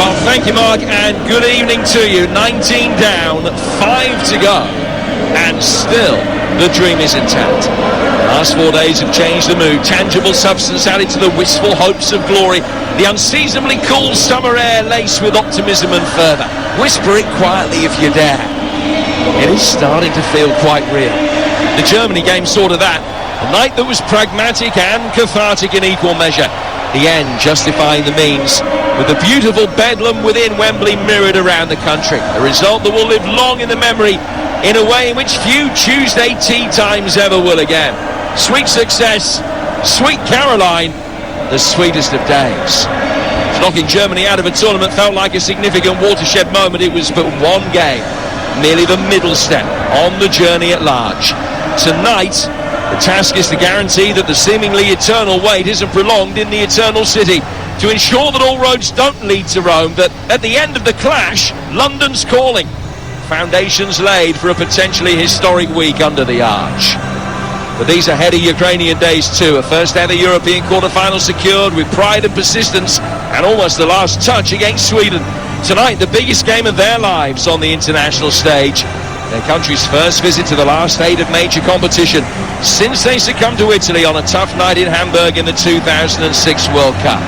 Well, thank you, Mark, and good evening to you. 19 down, 5 to go, and still the dream is intact. The last 4 days have changed the mood. Tangible substance added to the wistful hopes of glory. The unseasonably cool summer air laced with optimism and fervour. Whisper it quietly if you dare. It is starting to feel quite real. The Germany game saw to that. A night that was pragmatic and cathartic in equal measure. The end justifying the means, with the beautiful bedlam within Wembley mirrored around the country. A result that will live long in the memory in a way in which few Tuesday tea times ever will again. Sweet success, sweet Caroline, the sweetest of days. Knocking Germany out of a tournament felt like a significant watershed moment. It was but one game, merely the middle step on the journey at large. Tonight, the task is to guarantee that the seemingly eternal wait isn't prolonged in the eternal city, to ensure that all roads don't lead to Rome, that at the end of the clash, London's calling. Foundations laid for a potentially historic week under the arch. But these are heady Ukrainian days too. A first ever European quarter-final secured with pride and persistence, and almost the last touch against Sweden. Tonight, the biggest game of their lives on the international stage. Their country's first visit to the last 8 of major competition since they succumbed to Italy on a tough night in Hamburg in the 2006 World Cup.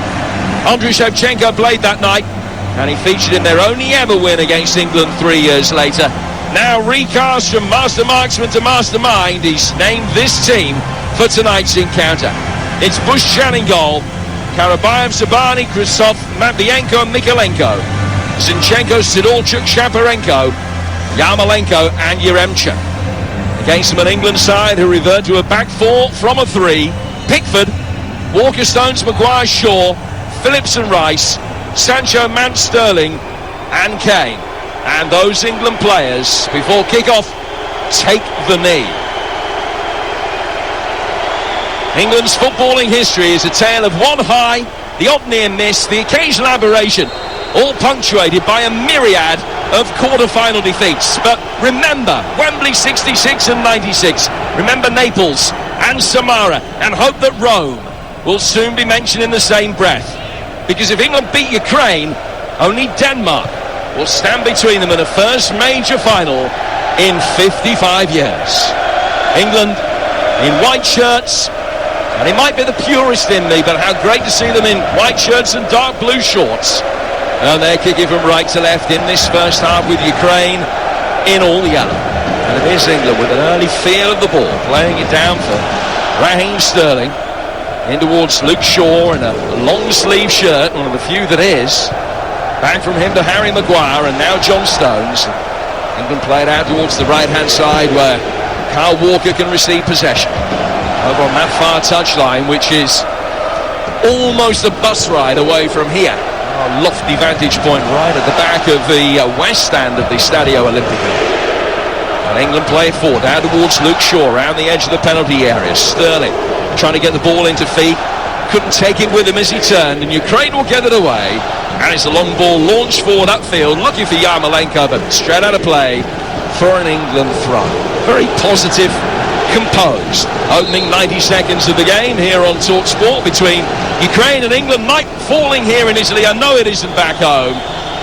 Andriy Shevchenko played that night, and he featured in their only ever win against England 3 years later. Now recast from master marksman to mastermind, he's named this team for tonight's encounter. It's Bushchan in goal, Karabayev, Sabani, Krusov, Matvienko and Mikolenko, Zinchenko, Sidorchuk, Shaparenko, Yarmolenko and Yaremchuk. Against them an England side who revert to a back four from a 3. Pickford, Walker, Stones, Maguire, Shaw, Phillips and Rice, Sancho, Mount, Sterling and Kane. And those England players, before kick-off, take the knee. England's footballing history is a tale of one high, the odd near miss, the occasional aberration, all punctuated by a myriad of quarter-final defeats. But remember Wembley 66 and 96. Remember Naples and Samara, and hope that Rome will soon be mentioned in the same breath. Because if England beat Ukraine, only Denmark will stand between them in a first major final in 55 years. England in white shirts, and it might be the purist in me, but how great to see them in white shirts and dark blue shorts. And they're kicking from right to left in this first half with Ukraine in all yellow. And it is England with an early feel of the ball, playing it down for Raheem Sterling. In towards Luke Shaw in a long sleeve shirt, one of the few that is. Back from him to Harry Maguire, and now John Stones. England play it out towards the right hand side where Kyle Walker can receive possession. Over on that far touchline, which is almost a bus ride away from here. A lofty vantage point right at the back of the west stand of the Stadio Olimpico. And England play it forward, down towards Luke Shaw, around the edge of the penalty area. Sterling trying to get the ball into feet, couldn't take it with him as he turned, and Ukraine will get it away. And it's a long ball launched forward upfield, looking for Yarmolenko, but straight out of play for an England throw. Very positive, composed opening 90 seconds of the game here on TalkSport between Ukraine and England. Night falling here in Italy. I know it isn't back home,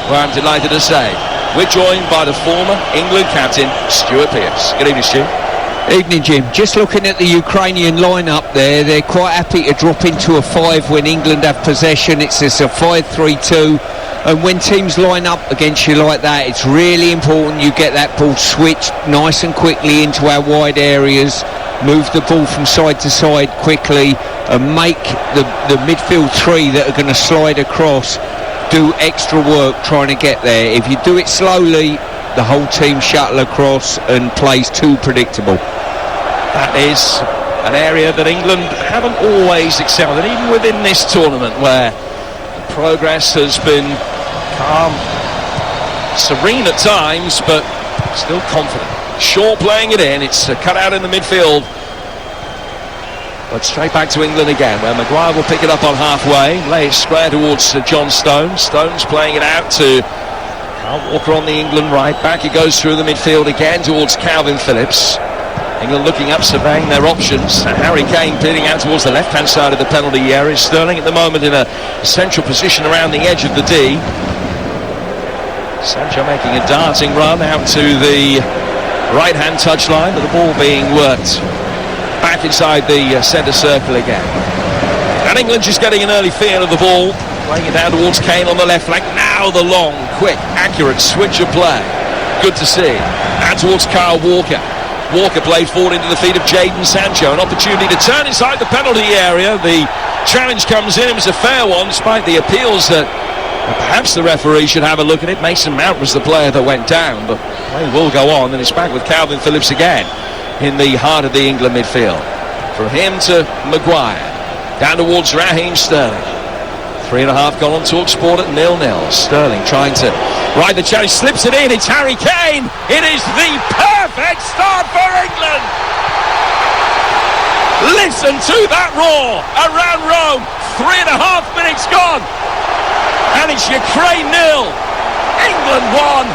where I'm delighted to say we're joined by the former England captain, Stuart Pearce. Good evening, Stu. Evening, Jim. Just looking at the Ukrainian lineup there, they're quite happy to drop into a 5 when England have possession. It's a 5-3-2, and when teams line up against you like that, it's really important you get that ball switched nice and quickly into our wide areas, move the ball from side to side quickly, and make the midfield 3 that are going to slide across do extra work trying to get there. If you do it slowly, the whole team shuttle across and plays too predictable. That is an area that England haven't always excelled, and even within this tournament where the progress has been calm, serene at times, but still confident. Shaw playing it in, it's cut out in the midfield, but straight back to England again, where Maguire will pick it up on halfway, lay it square towards John Stones. Stones playing it out to Kyle Walker on the England right. Back it goes through the midfield again towards Calvin Phillips. England looking up, surveying their options. Harry Kane peeling out towards the left-hand side of the penalty area. Sterling at the moment in a central position around the edge of the D. Sancho making a darting run out to the right-hand touchline, but the ball being worked back inside the centre circle again. And England just getting an early feel of the ball, playing it down towards Kane on the left flank. Now the long, quick, accurate switch of play. Good to see. And towards Kyle Walker. Walker played forward into the feet of Jadon Sancho. An opportunity to turn inside the penalty area. The challenge comes in. It was a fair one, despite the appeals that perhaps the referee should have a look at it. Mason Mount was the player that went down, but play will go on, and it's back with Calvin Phillips again in the heart of the England midfield. From him to Maguire, down towards Raheem Sterling. 3.5 gone on TalkSport at 0-0. Sterling trying to ride the challenge, slips it in. It's Harry Kane. It is the perfect start for England. Listen to that roar around Rome. 3.5 minutes gone, and it's Ukraine 0, England 1.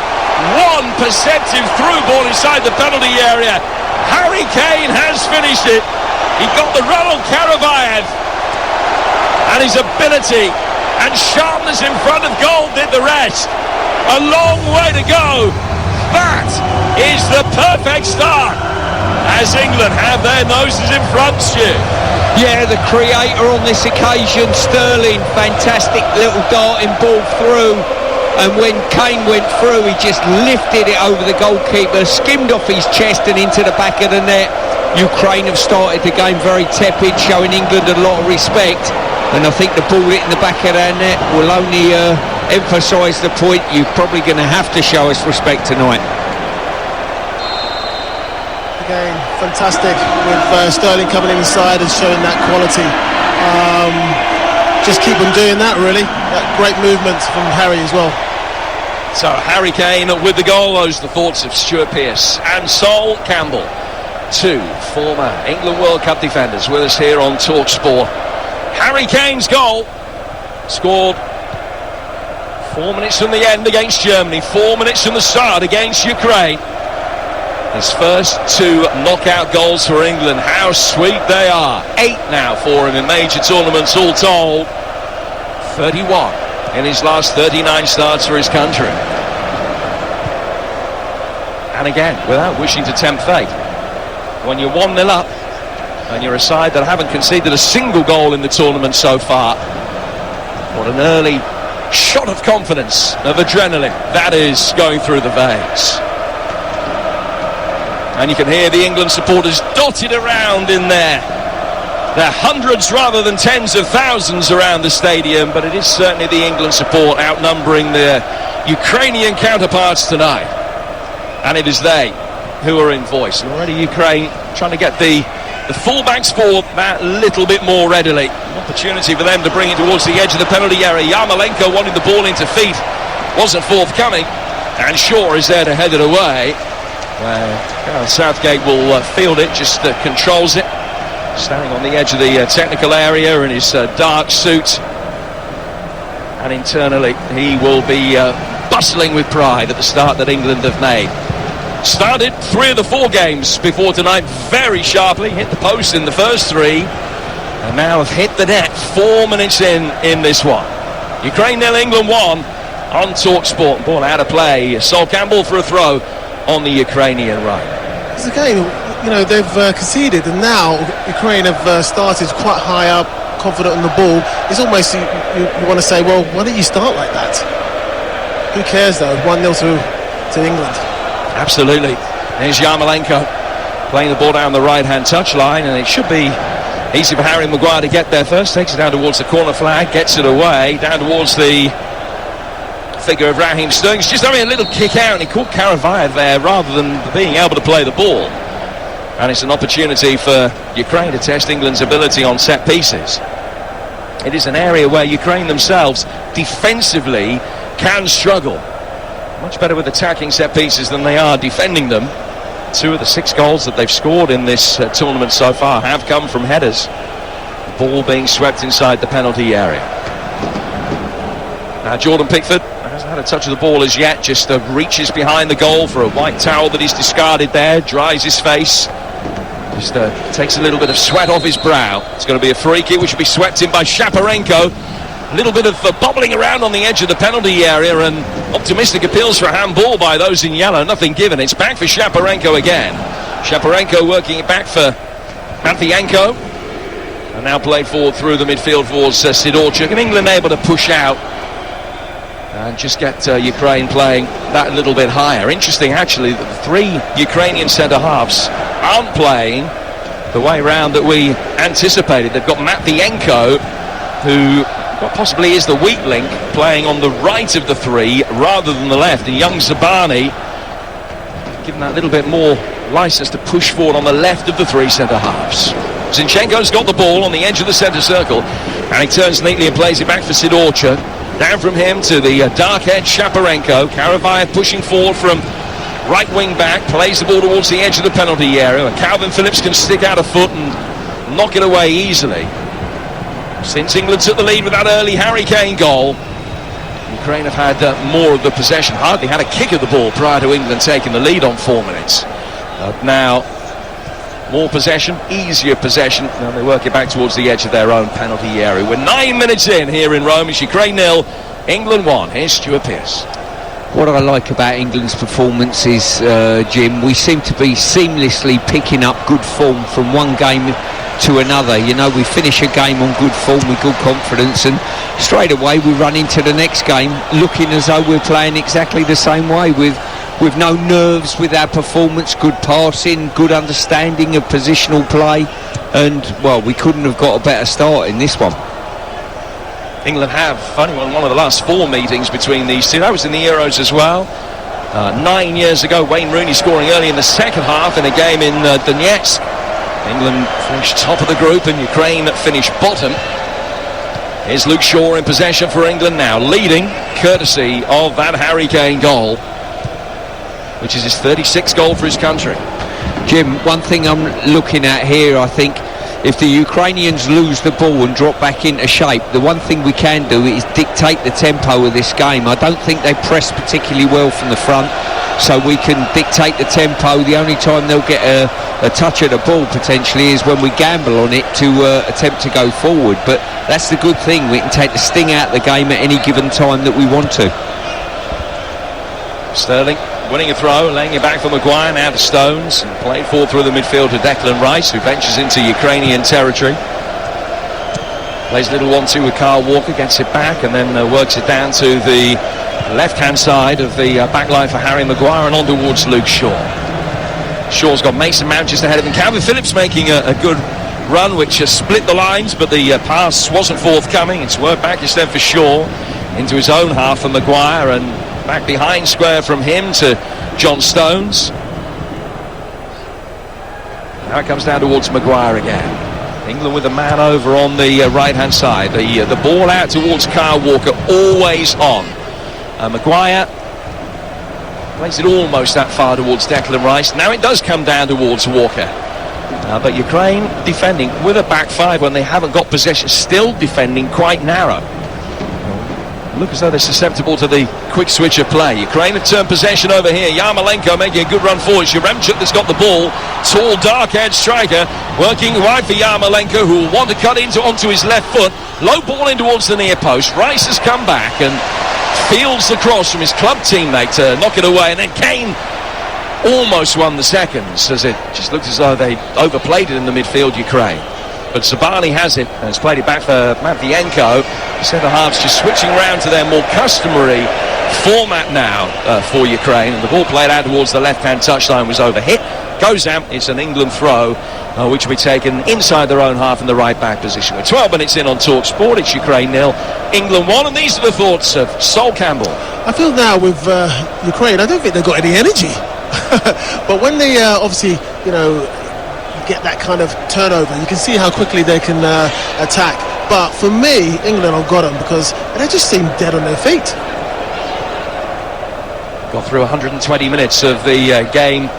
One perceptive through ball inside the penalty area. Harry Kane has finished it. He got the run on Karavayev, and his ability and sharpness in front of goal did the rest. A long way to go. That is the perfect start, as England have their noses in front, Stu. Yeah, the creator on this occasion, Sterling. Fantastic little darting ball through, and when Kane went through, he just lifted it over the goalkeeper, skimmed off his chest and into the back of the net. Ukraine have started the game very tepid, showing England a lot of respect, and I think the ball hitting the back of their net will only emphasise the point. You're probably going to have to show us respect tonight. Again, fantastic with Sterling coming inside and showing that quality. Just keep on doing that, really. That great movement from Harry as well. So Harry Kane with the goal. Those are the thoughts of Stuart Pearce and Sol Campbell, two former England World Cup defenders, with us here on TalkSport. Harry Kane's goal, scored 4 minutes from the end against Germany, 4 minutes from the start against Ukraine. His first two knockout goals for England. How sweet they are. 8 now for him in major tournaments all told. 31 in his last 39 starts for his country. And again, without wishing to tempt fate, when you're 1-0 up and you're a side that haven't conceded a single goal in the tournament so far, what an early shot of confidence, of adrenaline that is going through the veins. And you can hear the England supporters dotted around in there. There are hundreds rather than tens of thousands around the stadium, but it is certainly the England support outnumbering their Ukrainian counterparts tonight. And it is they who are in voice. And already Ukraine trying to get the full-backs forward that little bit more readily. An opportunity for them to bring it towards the edge of the penalty area. Yarmolenko wanted the ball into feet, wasn't forthcoming, and Shaw is there to head it away. Southgate will field it, just controls it, standing on the edge of the technical area in his dark suit, and internally he will be bustling with pride at the start that England have made. Started 3 of the 4 games before tonight very sharply, hit the post in the first 3, and now have hit the net 4 minutes in this one. Ukraine 0, England 1 on TalkSport. Ball out of play. Sol Campbell for a throw on the Ukrainian right. It's a game, you know, they've conceded, and now Ukraine have started quite high up, confident on the ball. It's almost, you want to say, well, why don't you start like that? Who cares though? 1-0 to England. Absolutely. There's Yarmolenko playing the ball down the right-hand touchline, and it should be easy for Harry Maguire to get there first. Takes it down towards the corner flag, gets it away, down towards the figure of Raheem Sterling. He's just having a little kick out, and he caught Karavayev there rather than being able to play the ball. And it's an opportunity for Ukraine to test England's ability on set pieces. It is an area where Ukraine themselves defensively can struggle. Much better with attacking set pieces than they are defending them. 2 of the 6 goals that they've scored in this tournament so far have come from headers. The ball being swept inside the penalty area. Now Jordan Pickford hasn't had a touch of the ball as yet, just reaches behind the goal for a white towel that he's discarded there, dries his face, just takes a little bit of sweat off his brow. It's going to be a free kick which will be swept in by Shaparenko. A little bit of bobbling around on the edge of the penalty area, and optimistic appeals for a handball by those in yellow. Nothing given. It's back for Shaparenko again. Shaparenko working it back for Matvienko. And now played forward through the midfield towards Sidorchuk. And England able to push out and just get Ukraine playing that a little bit higher. Interesting, actually, that the three Ukrainian centre-halves aren't playing the way round that we anticipated. They've got Matvienko, who possibly is the weak link, playing on the right of the three rather than the left. And young Zabani given that little bit more licence to push forward on the left of the three centre-halves. Zinchenko's got the ball on the edge of the centre circle, and he turns neatly and plays it back for Sidorchuk. Down from him to the dark edge, Shaparenko. Karavayev pushing forward from right wing back, plays the ball towards the edge of the penalty area. Calvin Phillips can stick out a foot and knock it away easily. Since England took the lead with that early Harry Kane goal, Ukraine have had more of the possession. Hardly had a kick of the ball prior to England taking the lead on 4 minutes. Now, more possession, easier possession, and they work it back towards the edge of their own penalty area. We're 9 minutes in here in Rome. It's Ukraine 0, England 1. Here's Stuart Pearce. What I like about England's performance is, Jim, we seem to be seamlessly picking up good form from one game to another. You know, we finish a game on good form with good confidence, and straight away we run into the next game looking as though we're playing exactly the same way, with no nerves with our performance, good passing, good understanding of positional play, and, well, we couldn't have got a better start in this one. England have only won one of the last 4 meetings between these two. That was in the Euros as well. 9 years ago, Wayne Rooney scoring early in the second half in a game in Donetsk. England finished top of the group and Ukraine finished bottom. Here's Luke Shaw in possession for England now, leading courtesy of that Harry Kane goal, which is his 36th goal for his country. Jim, one thing I'm looking at here, I think, if the Ukrainians lose the ball and drop back into shape, the one thing we can do is dictate the tempo of this game. I don't think they press particularly well from the front, so we can dictate the tempo. The only time they'll get a touch of the ball potentially is when we gamble on it to attempt to go forward. But that's the good thing. We can take the sting out of the game at any given time that we want to. Sterling winning a throw, laying it back for Maguire, now to Stones, and played forward through the midfield to Declan Rice, who ventures into Ukrainian territory. Plays a little 1-2 with Kyle Walker, gets it back, and then works it down to the left-hand side of the back line for Harry Maguire, and on towards Luke Shaw. Shaw's got Mason Mount just ahead of him. Calvin Phillips making a good run, which has split the lines, but the pass wasn't forthcoming. It's worked back instead for Shaw into his own half for Maguire, and back behind square from him to John Stones. Now it comes down towards Maguire again. England with a man over on the right-hand side. The ball out towards Kyle Walker, always on. Maguire plays it almost that far towards Declan Rice. Now it does come down towards Walker. But Ukraine defending with a back five when they haven't got possession, still defending quite narrow. Look as though they're susceptible to the quick switch of play. Ukraine have turned possession over here. Yarmolenko making a good run forward. Yaremchuk that's got the ball. Tall, dark-haired striker working wide for Yarmolenko, who will want to cut onto his left foot. Low ball in towards the near post. Rice has come back and fields the cross from his club teammate to knock it away. And then Kane almost won the seconds, as it just looked as though they overplayed it in the midfield, Ukraine. But Zabani has it and has played it back for Matvienko. Centre-halves just switching around to their more customary format now for Ukraine. And the ball played out towards the left-hand touchline was overhit. Goes out. It's an England throw, which will be taken inside their own half in the right-back position. We're 12 minutes in on Talk Sport. It's Ukraine 0, England 1. And these are the thoughts of Sol Campbell. I feel now with Ukraine, I don't think they've got any energy. But when they obviously, get that kind of turnover, you can see how quickly they can attack. But for me, England have got them because they just seem dead on their feet. Got through 120 minutes of the game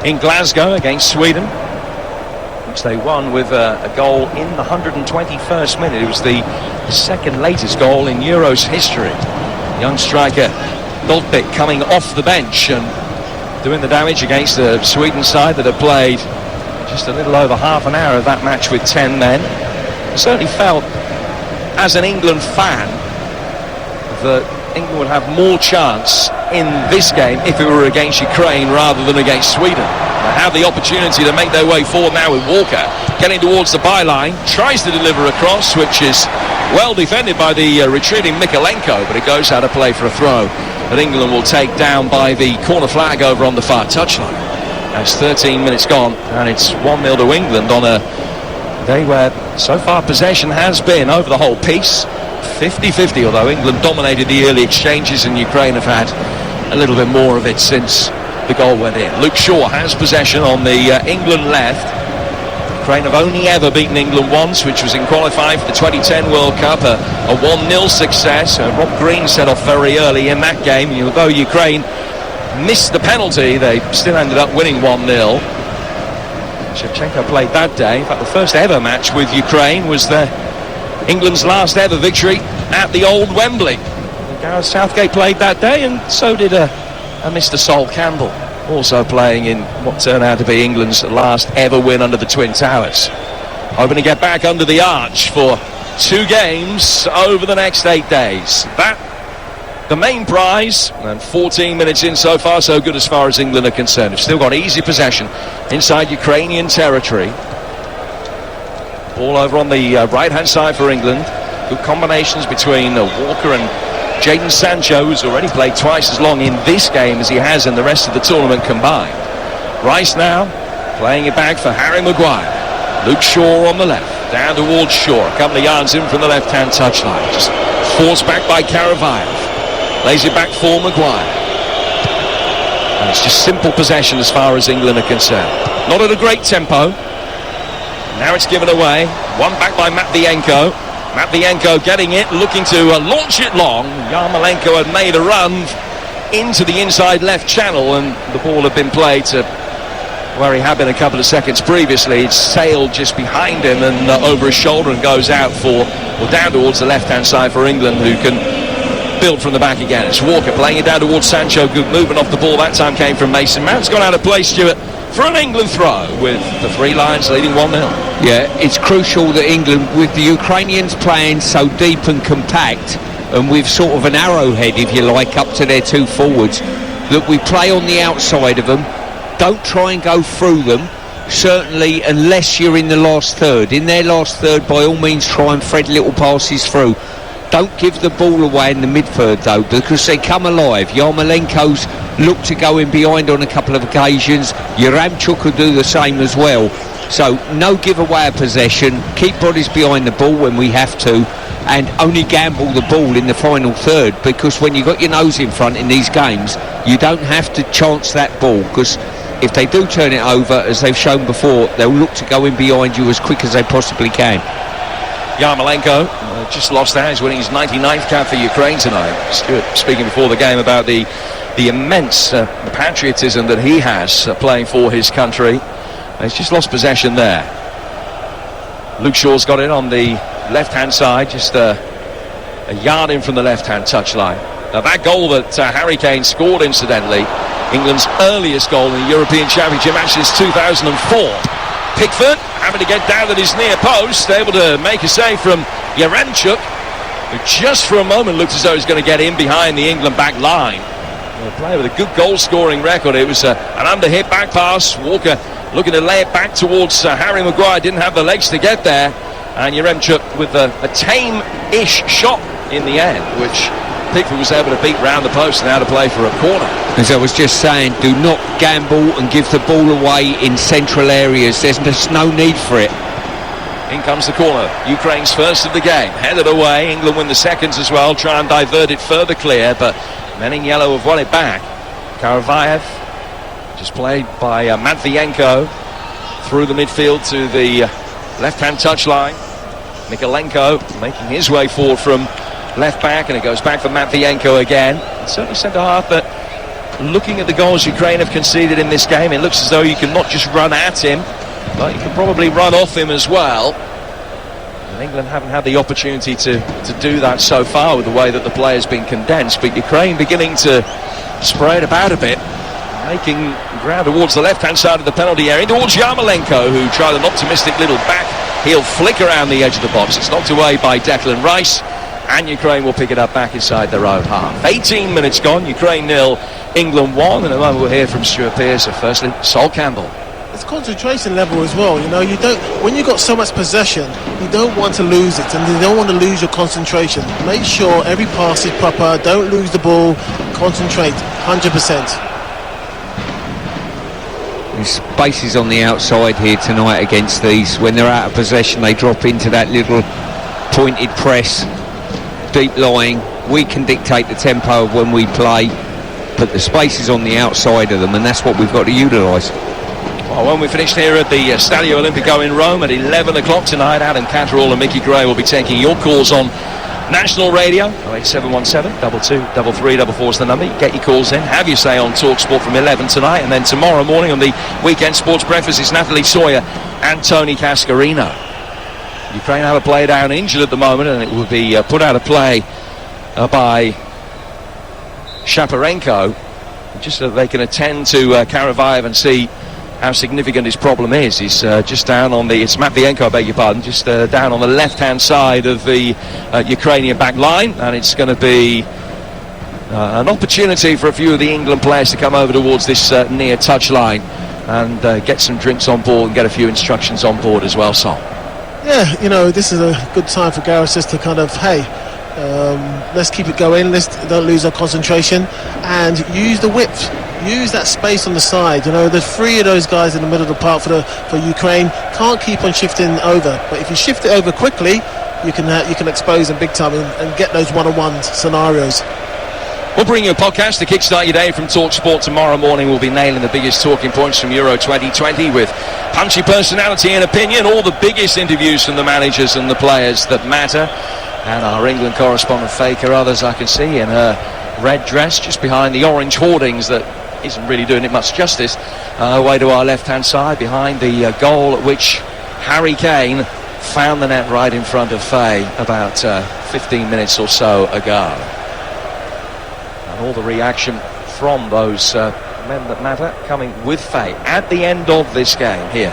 in Glasgow against Sweden, which they won with a goal in the 121st minute. It was the second latest goal in Euros history. Young striker Dolpik coming off the bench and doing the damage against the Sweden side that had played just a little over half an hour of that match with 10 men. It certainly felt as an England fan, that England would have more chance in this game if it were against Ukraine rather than against Sweden. They have the opportunity to make their way forward now with Walker getting towards the byline, tries to deliver a cross which is well defended by the retreating Mykolenko, but it goes out of play for a throw that England will take down by the corner flag over on the far touchline. That's 13 minutes gone and it's 1-0 to England on a day where so far possession has been over the whole piece 50-50, although England dominated the early exchanges and Ukraine have had a little bit more of it since the goal went in. Luke Shaw has possession on the England left. Ukraine have only ever beaten England once, which was in qualifying for the 2010 World Cup, a 1-0 success. Rob Green set off very early in that game. Although Ukraine missed the penalty, they still ended up winning 1-0. Shevchenko played that day. In fact, the first ever match with Ukraine was England's last ever victory at the old Wembley. Gareth Southgate played that day, and so did a Mr. Sol Campbell, also playing in what turned out to be England's last ever win under the Twin Towers. Hoping to get back under the arch for 2 games over the next 8 days. That the main prize, and 14 minutes in so far, so good as far as England are concerned. They've still got easy possession inside Ukrainian territory. Ball over on the right-hand side for England. Good combinations between Walker and Jadon Sancho, who's already played twice as long in this game as he has in the rest of the tournament combined. Rice now playing it back for Harry Maguire. Luke Shaw on the left, down towards Shaw, a couple of yards in from the left-hand touchline. Just forced back by Karavayev. Lays it back for Maguire. And it's just simple possession as far as England are concerned. Not at a great tempo. Now it's given away. One back by Matvienko. Matvienko getting it, looking to launch it long. Yarmolenko had made a run into the inside left channel, and the ball had been played to where he had been a couple of seconds previously. It sailed just behind him and over his shoulder and goes out down towards the left-hand side for England, who can build from the back again. It's Walker playing it down towards Sancho. Good movement off the ball. That time came from Mason Mount's gone out of play, Stuart, for an England throw with the Three Lions leading 1-0. Yeah, it's crucial that England, with the Ukrainians playing so deep and compact, and with sort of an arrowhead, if you like, up to their 2 forwards, that we play on the outside of them. Don't try and go through them, certainly unless you're in the last third. In their last third, by all means, try and thread little passes through. Don't give the ball away in the midfield, though, because they come alive. Yarmolenko's looked to go in behind on a couple of occasions. Yaramchuk will do the same as well. So no give away of possession. Keep bodies behind the ball when we have to, and only gamble the ball in the final third, because when you've got your nose in front in these games, you don't have to chance that ball, because if they do turn it over, as they've shown before, they'll look to go in behind you as quick as they possibly can. Yarmolenko just lost that. He's winning his 99th cap for Ukraine tonight. Stuart speaking before the game about the immense patriotism that he has playing for his country. He's just lost possession there. Luke Shaw's got it on the left-hand side, just a yard in from the left-hand touchline. Now that goal that Harry Kane scored, incidentally, England's earliest goal in the European Championship match since 2004. Pickford having to get down at his near post, able to make a save from Yaramchuk, who just for a moment looked as though he was going to get in behind the England back line. A player with a good goal-scoring record. It was an under-hit back pass. Walker looking to lay it back towards Harry Maguire, didn't have the legs to get there, and Yaramchuk with a tame-ish shot in the end, which Pickford was able to beat round the post and out of play for a corner. As I was just saying, do not gamble and give the ball away in central areas. There's just no need for it. In comes the corner. Ukraine's first of the game. Headed away. England win the seconds as well. Try and divert it further clear, but men in yellow have won it back. Karavayev, just played by Matvienko through the midfield to the left-hand touchline. Mykolenko making his way forward from left back, and it goes back for Matvienko again. It's certainly centre-half that, looking at the goals Ukraine have conceded in this game, it looks as though you can not just run at him, but you can probably run off him as well. And England haven't had the opportunity to do that so far with the way that the play has been condensed, but Ukraine beginning to spray it about a bit, making ground towards the left-hand side of the penalty area, towards Yarmolenko, who tried an optimistic little back He'll flick around the edge of the box. It's knocked away by Declan Rice, and Ukraine will pick it up back inside their own half. 18 minutes gone, Ukraine 0, England 1. In a moment we'll hear from Stuart Pearce. So firstly, Sol Campbell. It's concentration level as well. You know, you don't, when you've got so much possession, you don't want to lose it, and you don't want to lose your concentration. Make sure every pass is proper. Don't lose the ball. Concentrate 100%. There's spaces on the outside here tonight against these. When they're out of possession, they drop into that little pointed press, deep lying. We can dictate the tempo of when we play, but the space is on the outside of them, and that's what we've got to utilise. Well, when we finished here at the Stadio Olimpico in Rome at 11 o'clock tonight, Adam Catterall and Mickey Gray will be taking your calls on National Radio. 08717 22 33 is the number. Get your calls in, have your say on TalkSport from 11 tonight, and then tomorrow morning on the Weekend Sports Breakfast it's Natalie Sawyer and Tony Cascarino. Ukraine have a player down injured at the moment, and it will be put out of play by Shaparenko, just so that they can attend to Karavayev and see how significant his problem is. He's just down on it's Matvienko, I beg your pardon, just down on the left-hand side of the Ukrainian back line, and it's going to be an opportunity for a few of the England players to come over towards this near touchline and get some drinks on board and get a few instructions on board as well, Sol. Yeah, you know, this is a good time for Gareth just to kind of, hey, let's keep it going, don't lose our concentration, and use the width, use that space on the side. You know, there's three of those guys in the middle of the park for Ukraine. Can't keep on shifting over, but if you shift it over quickly, you can expose them big time and get those one-on-one scenarios. We'll bring you a podcast to kickstart your day from TalkSport tomorrow morning. We'll be nailing the biggest talking points from Euro 2020 with punchy personality and opinion, all the biggest interviews from the managers and the players that matter. And our England correspondent Faye Carruthers, I can see in her red dress just behind the orange hoardings that isn't really doing it much justice, away to our left-hand side behind the goal at which Harry Kane found the net right in front of Faye about 15 minutes or so ago. And all the reaction from those men that matter coming with Faye at the end of this game here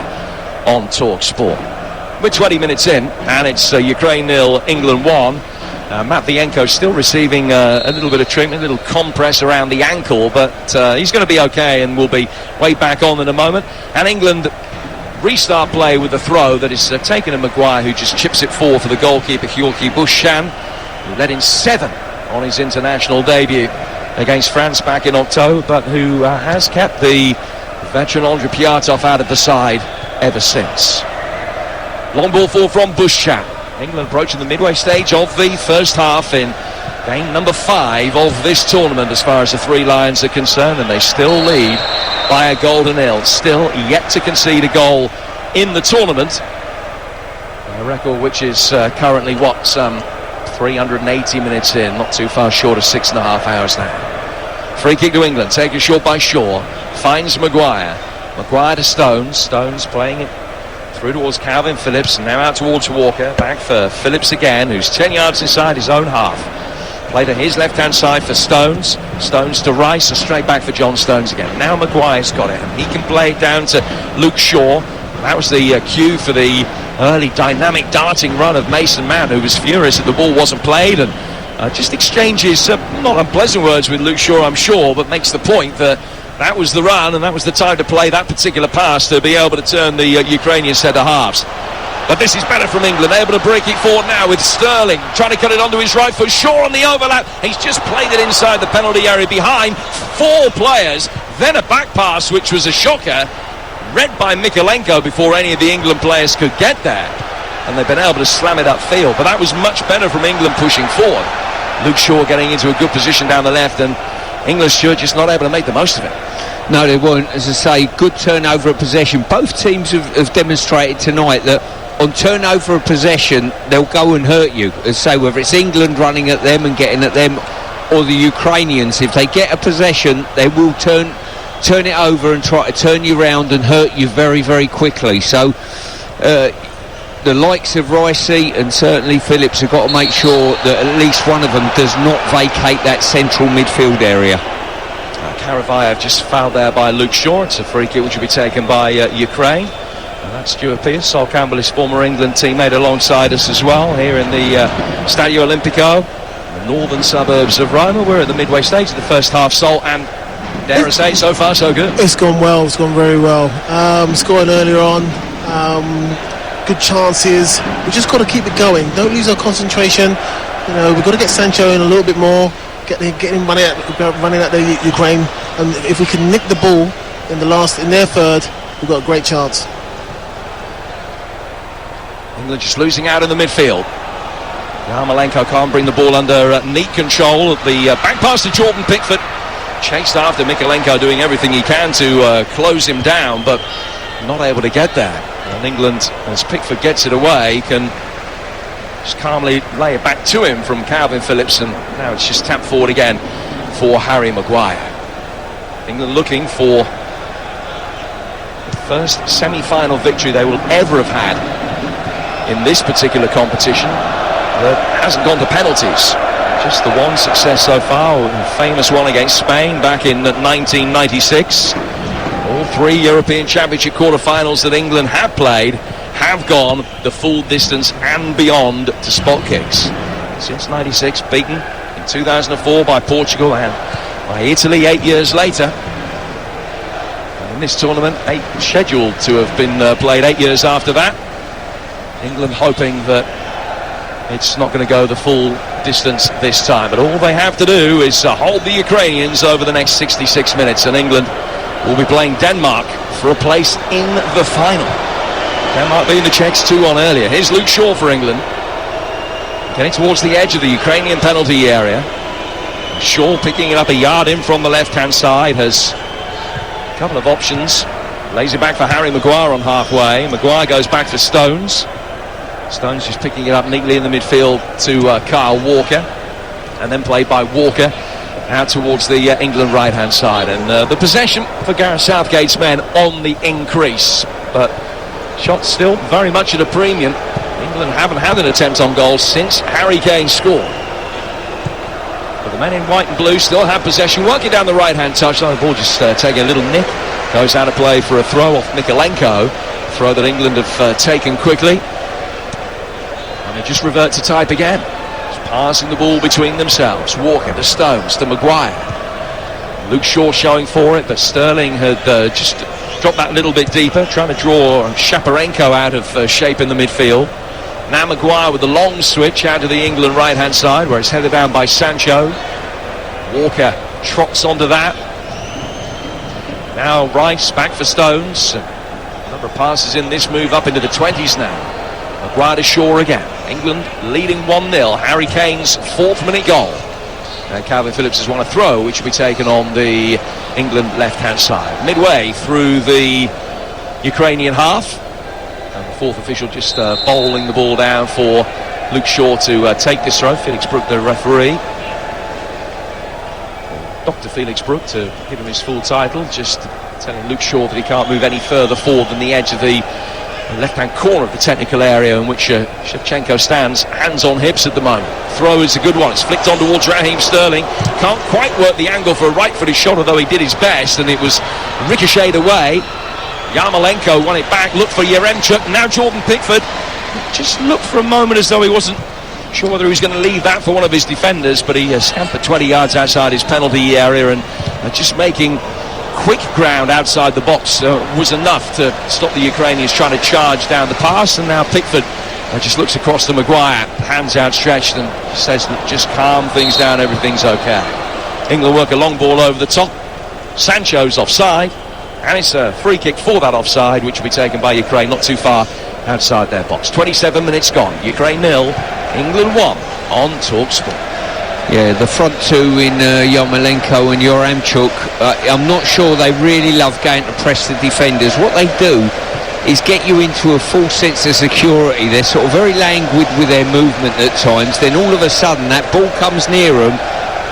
on TalkSport. We're 20 minutes in, and it's Ukraine 0, England 1. Matvienko still receiving a little bit of treatment, a little compress around the ankle, but he's going to be okay and will be way back on in a moment. And England restart play with a throw that is taken to Maguire, who just chips it forward for the goalkeeper, György Bushchan, who led in 7 on his international debut against France back in October, but who has kept the veteran Andrei Piatov out of the side ever since. Long ball forward from Bushchan. England approaching the midway stage of the first half in game number 5 of this tournament as far as the Three Lions are concerned, and they still lead by a goal to nil. Still yet to concede a goal in the tournament. A record which is currently, 380 minutes in, not too far short of 6.5 hours now. Free kick to England, taken short by Shaw, finds Maguire. Maguire to Stones, Stones playing it through towards Calvin Phillips, and now out towards Walker, back for Phillips again, who's 10 yards inside his own half. Play to his left-hand side for Stones, Stones to Rice, and straight back for John Stones again. Now Maguire's got it, and he can play it down to Luke Shaw. That was the cue for the early dynamic darting run of Mason Mount, who was furious that the ball wasn't played, and just exchanges not unpleasant words with Luke Shaw, I'm sure, but makes the point that that was the run and that was the time to play that particular pass to be able to turn the Ukrainian centre halves. But this is better from England, able to break it forward now with Sterling trying to cut it onto his right foot. Shaw on the overlap, he's just played it inside the penalty area behind 4 players, then a back pass which was a shocker, read by Mykolenko before any of the England players could get there, and they've been able to slam it upfield. But that was much better from England pushing forward. Luke Shaw getting into a good position down the left, and England sure just not able to make the most of it. No, they weren't. As I say, good turnover of possession. Both teams have demonstrated tonight that on turnover of possession they'll go and hurt you. As I say, whether it's England running at them and getting at them, or the Ukrainians, if they get a possession they will turn it over and try to turn you around and hurt you very, very quickly. So the likes of Ricey and certainly Phillips have got to make sure that at least one of them does not vacate that central midfield area. Karavayev just fouled there by Luke Shaw. It's a free kick which will be taken by Ukraine. And that's Stuart Pearce, Sol Campbell, his former England teammate, alongside us as well here in the Stadio Olimpico, the northern suburbs of Roma. We're at the midway stage of the first half, Sol, and dare I say, so far so good. It's gone well, it's gone very well. Scoring earlier on, good chances. We just got to keep it going. Don't lose our concentration. You know, we've got to get Sancho in a little bit more, get him running at the Ukraine, and if we can nick the ball in their third, we've got a great chance. England just losing out in the midfield. Yarmolenko can't bring the ball under neat control. The back pass to Jordan Pickford, chased after Mykolenko, doing everything he can to close him down, but not able to get there. And England, as Pickford gets it away, can just calmly lay it back to him from Calvin Phillips, and now it's just tapped forward again for Harry Maguire. England looking for the first semi-final victory they will ever have had in this particular competition that hasn't gone to penalties. Just the one success so far, a famous one against Spain back in 1996. All three European Championship quarter-finals that England have played have gone the full distance and beyond to spot kicks. Since 96, beaten in 2004 by Portugal and by Italy 8 years later. And in this tournament, 8 scheduled to have been played 8 years after that. England hoping that it's not going to go the full distance this time, but all they have to do is hold the Ukrainians over the next 66 minutes, and England will be playing Denmark for a place in the final. Denmark beating the Czechs 2-1 earlier. Here's Luke Shaw for England, getting towards the edge of the Ukrainian penalty area. Shaw picking it up a yard in from the left-hand side, has a couple of options. Lays it back for Harry Maguire on halfway. Maguire goes back for Stones. Stones just picking it up neatly in the midfield to Kyle Walker, and then played by Walker out towards the England right-hand side. And the possession for Gareth Southgate's men on the increase, but shots still very much at a premium. England haven't had an attempt on goal since Harry Kane scored. But the men in white and blue still have possession, working down the right-hand touchline. The ball just taking a little nick, goes out of play for a throw off Mykolenko, throw that England have taken quickly. And they just revert to type again, just passing the ball between themselves. Walker to Stones to Maguire. Luke Shaw showing for it, but Sterling had just dropped that little bit deeper, trying to draw Shaparenko out of shape in the midfield. Now Maguire with the long switch out to the England right-hand side, where it's headed down by Sancho. Walker trots onto that. Now Rice back for Stones. A number of passes in this move up into the 20s now. Maguire to Shaw again. England leading 1-0. Harry Kane's 4th minute goal. And Calvin Phillips has won a throw, which will be taken on the England left-hand side. Midway through the Ukrainian half. And the 4th official just bowling the ball down for Luke Shaw to take this throw. Felix Brook, the referee. Dr. Felix Brook, to give him his full title, just telling Luke Shaw that he can't move any further forward than the edge of the left-hand corner of the technical area in which Shevchenko stands, hands on hips at the moment. Throw is a good one. It's flicked on towards Raheem Sterling. Can't quite work the angle for a right-footed shot, although he did his best, and it was ricocheted away. Yarmolenko won it back, looked for Yaremchuk. Now Jordan Pickford just looked for a moment as though he wasn't sure whether he was going to leave that for one of his defenders, but he scampered 20 yards outside his penalty area, and just making quick ground outside the box was enough to stop the Ukrainians trying to charge down the pass. And now Pickford just looks across to Maguire, hands outstretched, and says, just calm things down, everything's okay. England work a long ball over the top. Sancho's offside, and it's a free kick for that offside, which will be taken by Ukraine not too far outside their box. 27 minutes gone. Ukraine 0, England 1 on TalkSport. Yeah, the front two in Yarmolenko and Yaremchuk, I'm not sure they really love going to press the defenders. What they do is get you into a full sense of security. They're sort of very languid with their movement at times. Then all of a sudden that ball comes near them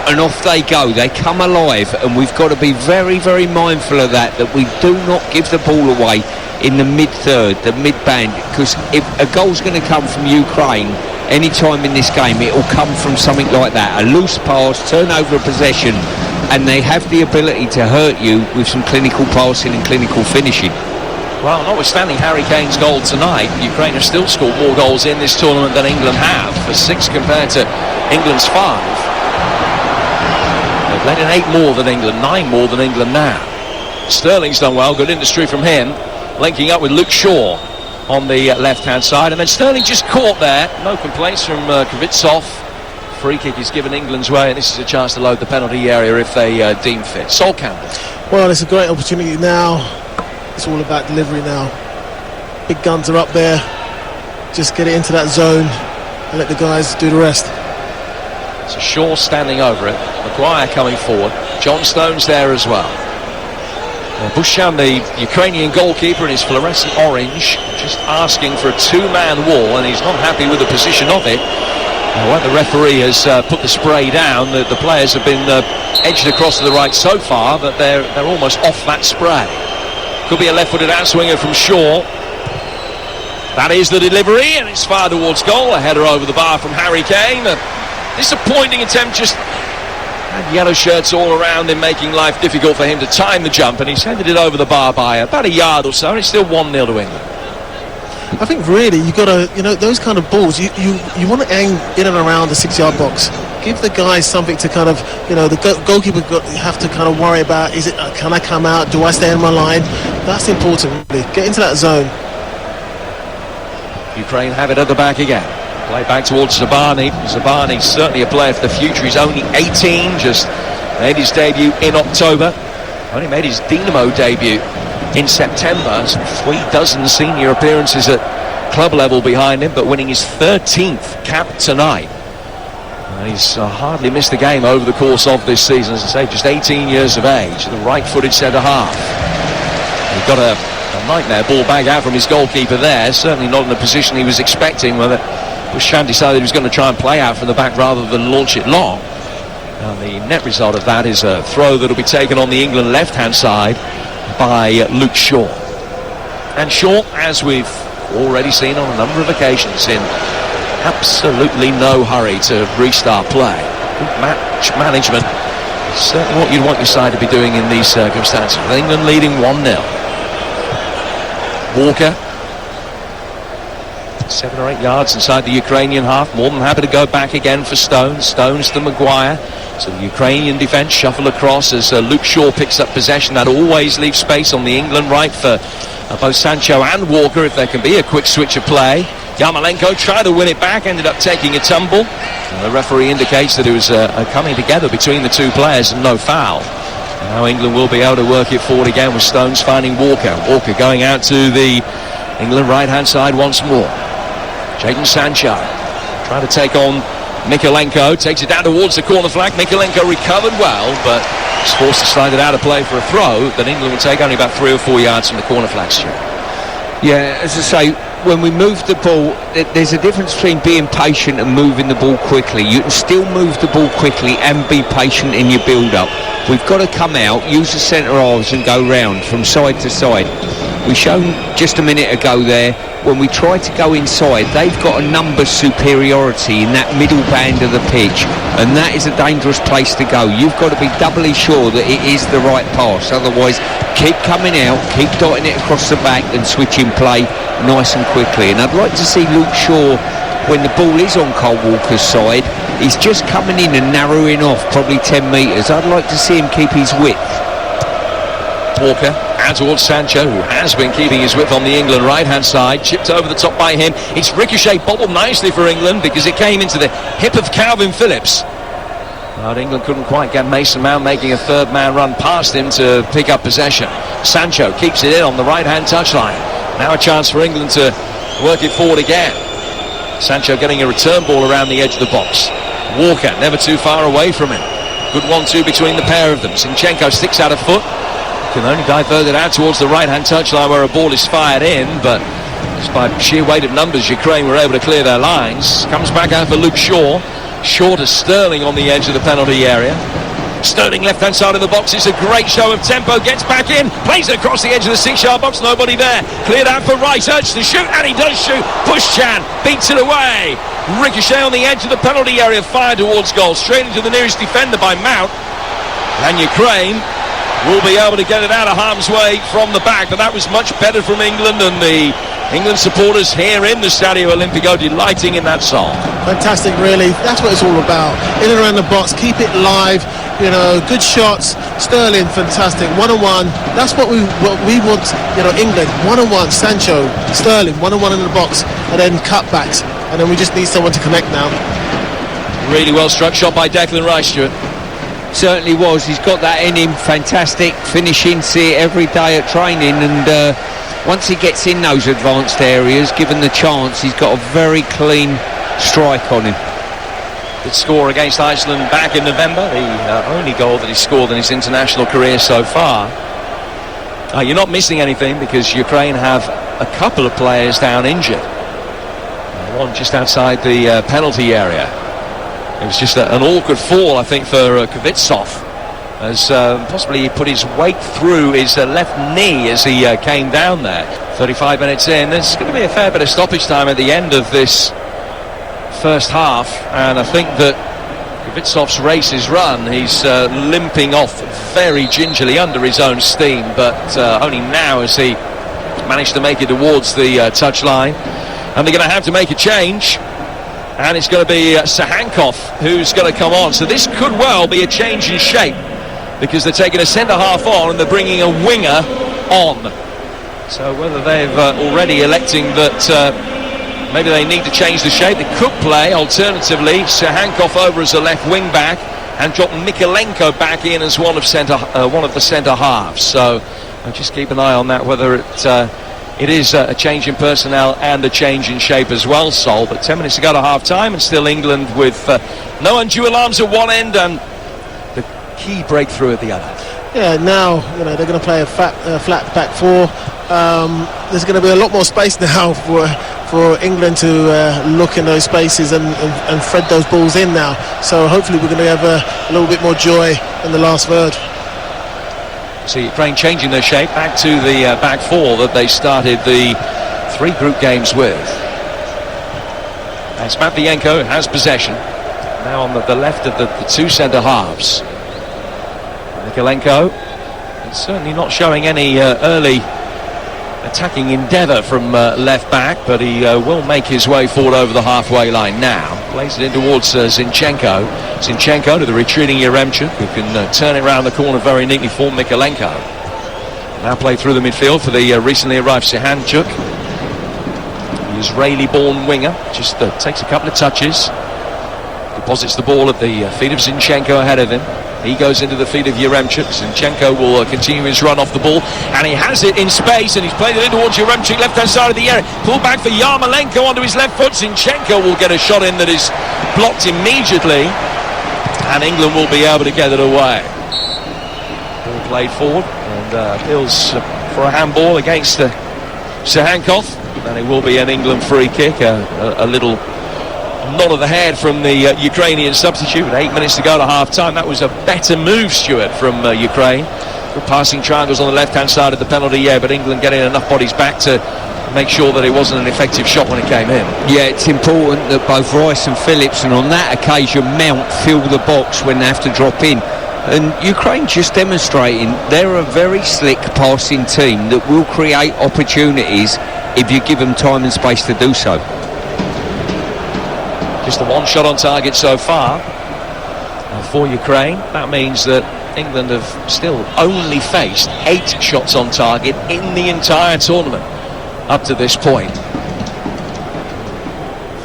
and off they go. They come alive, and we've got to be very, very mindful of that we do not give the ball away in the mid-third, the mid-band, because if a goal's going to come from Ukraine any time in this game, it will come from something like that, a loose pass, turnover of possession, and they have the ability to hurt you with some clinical passing and clinical finishing. Well, notwithstanding Harry Kane's goal tonight, Ukraine have still scored more goals in this tournament than England have, for 6 compared to England's 5. They've let in 8 more than England, 9 more than England now. Sterling's done well, good industry from him, linking up with Luke Shaw on the left-hand side, and then Sterling just caught there. No complaints from Kvitsov. Free kick is given England's way, and this is a chance to load the penalty area if they deem fit. Sol Campbell. Well, it's a great opportunity now. It's all about delivery now. Big guns are up there. Just get it into that zone and let the guys do the rest. So Shaw standing over it. Maguire coming forward. John Stones there as well. Bushan, the Ukrainian goalkeeper in his fluorescent orange, just asking for a 2-man wall, and he's not happy with the position of it. When the referee has put the spray down, the players have been edged across to the right so far, but they're almost off that spray. Could be a left-footed outswinger from Shaw. That is the delivery, and it's fired towards goal. A header over the bar from Harry Kane. A disappointing attempt, just had yellow shirts all around him, making life difficult for him to time the jump, and he's headed it over the bar by about a yard or so, and it's still 1-0 to England. I think really you got to, those kind of balls, you want to aim in and around the 6-yard box. Give the guys something to kind of, the goalkeeper have to kind of worry about, can I come out, do I stay in my line? That's important, really. Get into that zone. Ukraine have it at the back again. Play back towards Zabani. Zabani's certainly a player for the future. He's only 18, just made his debut in October. Only made his Dinamo debut in September. 3 senior appearances at club level behind him, but winning his 13th cap tonight. And he's hardly missed a game over the course of this season. As I say, just 18 years of age, the right-footed centre-half. He got a nightmare ball back out from his goalkeeper there, certainly not in the position he was expecting, whether Bushan decided he was going to try and play out from the back rather than launch it long. And the net result of that is a throw that will be taken on the England left-hand side by Luke Shaw. And Shaw, as we've already seen on a number of occasions, in absolutely no hurry to restart play. Good match management, certainly what you'd want your side to be doing in these circumstances. With England leading 1-0. Walker, 7 or 8 yards inside the Ukrainian half, more than happy to go back again for Stones. Stones to Maguire. So the Ukrainian defence shuffle across as Luke Shaw picks up possession. That always leaves space on the England right for both Sancho and Walker if there can be a quick switch of play. Yarmolenko tried to win it back, ended up taking a tumble. And the referee indicates that it was a coming together between the two players and no foul. Now England will be able to work it forward again with Stones finding Walker. Walker going out to the England right-hand side once more. Jadon Sancho trying to take on Mykolenko. Takes it down towards the corner flag. Mykolenko recovered well, but is forced to slide it out of play for a throw that England will take only about 3 or 4 yards from the corner flag, Stuart. Yeah, as I say, when we move the ball, there's a difference between being patient and moving the ball quickly. You can still move the ball quickly and be patient in your build-up. We've got to come out, use the centre halves and go round from side to side. We shown just a minute ago there, when we try to go inside, they've got a numbers superiority in that middle band of the pitch, and that is a dangerous place to go. You've got to be doubly sure that it is the right pass, otherwise keep coming out, keep dotting it across the back and switching play nice and quickly. And I'd like to see Luke Shaw, when the ball is on Cole Walker's side, he's just coming in and narrowing off probably 10 metres. I'd like to see him keep his width. Walker out towards Sancho, who has been keeping his width on the England right-hand side. Chipped over the top by him. It's ricochet bobbled nicely for England because it came into the hip of Calvin Phillips. But England couldn't quite get Mason Mount making a third man run past him to pick up possession. Sancho keeps it in on the right-hand touchline. Now a chance for England to work it forward again. Sancho getting a return ball around the edge of the box. Walker never too far away from him. Good 1-2 between the pair of them. Zinchenko sticks out a foot. Can only divert it out towards the right-hand touchline where a ball is fired in, but just by sheer weight of numbers, Ukraine were able to clear their lines. Comes back out for Luke Shaw. Shaw to Sterling on the edge of the penalty area. Sterling left-hand side of the box. It's a great show of tempo. Gets back in, plays it across the edge of the 6-yard box. Nobody there. Cleared out for Rice. Urged to shoot, and he does shoot. Pushchan beats it away. Ricochet on the edge of the penalty area. Fired towards goal. Straight into the nearest defender by Mount. And Ukraine will be able to get it out of harm's way from the back, but that was much better from England, and the England supporters here in the Stadio Olimpico delighting in that song. Fantastic, really. That's what it's all about. In and around the box, keep it live. You know, good shots. Sterling, fantastic. 1-on-1. That's what we want. You know, England 1-on-1. Sancho, Sterling, 1-on-1 in the box, and then cutbacks. And then we just need someone to connect now. Really well struck shot by Declan Rice, Stuart. Certainly was. He's got that in him. Fantastic finishing. See it every day at training, and once he gets in those advanced areas, given the chance, he's got a very clean strike on him. Good score against Iceland back in November, the only goal that he's scored in his international career so far. You're not missing anything, because Ukraine have a couple of players down injured. One just outside the penalty area. It was just an awkward fall, I think, for Kvitsov, as possibly he put his weight through his left knee as he came down there. 35 minutes in, there's going to be a fair bit of stoppage time at the end of this first half, and I think that Kvitsov's race is run. He's limping off very gingerly under his own steam, but only now has he managed to make it towards the touchline, and they're going to have to make a change. And it's going to be Sahankov who's going to come on. So this could well be a change in shape, because they're taking a centre-half on and they're bringing a winger on. So whether they've already electing that maybe they need to change the shape, they could play alternatively Sahankov over as a left wing-back and drop Mikolenko back in as one of the centre-halves. So just keep an eye on that, whether it is a change in personnel and a change in shape as well, Sol. But 10 minutes to go to half-time, and still England with no undue alarms at one end and the key breakthrough at the other. Yeah, now they're going to play a flat back four. There's going to be a lot more space now for England to look in those spaces and thread those balls in now. So hopefully we're going to have a little bit more joy in the last third. So Ukraine changing their shape back to the back four that they started the 3 group games with. As Matvienko has possession now on the left of the 2 centre halves. Mikolenko is certainly not showing any early attacking endeavour from left back, but he will make his way forward over the halfway line now. Plays it in towards Zinchenko. Zinchenko to the retreating Yaremchuk, who can turn it around the corner very neatly for Mikolenko. Now play through the midfield for the recently arrived Sahankov. The Israeli-born winger just takes a couple of touches, deposits the ball at the feet of Zinchenko ahead of him. He goes into the feet of Yaremchuk. Zinchenko will continue his run off the ball, and he has it in space, and he's played it in towards Yaremchuk, left-hand side of the area. Pull back for Yarmolenko onto his left foot. Zinchenko will get a shot in that is blocked immediately, and England will be able to get it away. Ball played forward, and appeals for a handball against Sahankov, and it will be an England free kick. A little nod of the head from the Ukrainian substitute with 8 minutes to go to half-time. That was a better move, Stuart, from Ukraine. Good passing triangles on the left-hand side of the penalty, but England getting enough bodies back to make sure that it wasn't an effective shot when it came in. Yeah, it's important that both Rice and Phillips, and on that occasion Mount, fill the box when they have to drop in. And Ukraine just demonstrating they're a very slick passing team that will create opportunities if you give them time and space to do so. Just the one shot on target so far for Ukraine. That means that England have still only faced 8 shots on target in the entire tournament up to this point.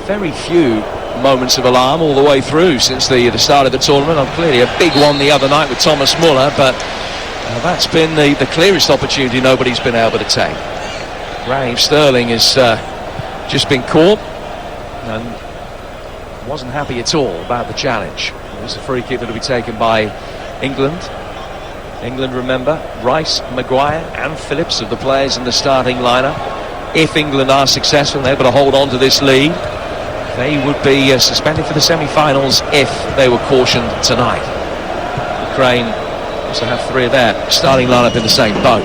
Very few moments of alarm all the way through since the start of the tournament. Clearly a big one the other night with Thomas Muller, but that's been the clearest opportunity nobody's been able to take. Raheem Sterling has just been caught and wasn't happy at all about the challenge. It was a free kick that will be taken by England. England, remember, Rice, Maguire and Phillips of the players in the starting lineup. If England are successful and able to hold on to this lead, they would be suspended for the semi-finals if they were cautioned tonight. Ukraine also have 3 of their starting lineup in the same boat.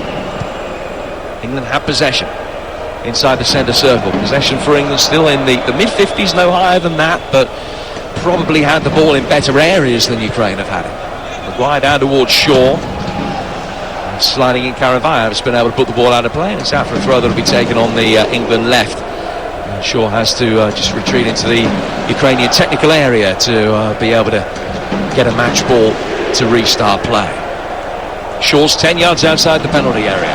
England have possession inside the centre circle. Possession for England still in the mid-50s, no higher than that, but probably had the ball in better areas than Ukraine have had it. Maguire down towards Shaw. And sliding in Karavayev has been able to put the ball out of play, and it's out for a throw that will be taken on the England left. And Shaw has to just retreat into the Ukrainian technical area to be able to get a match ball to restart play. Shaw's 10 yards outside the penalty area.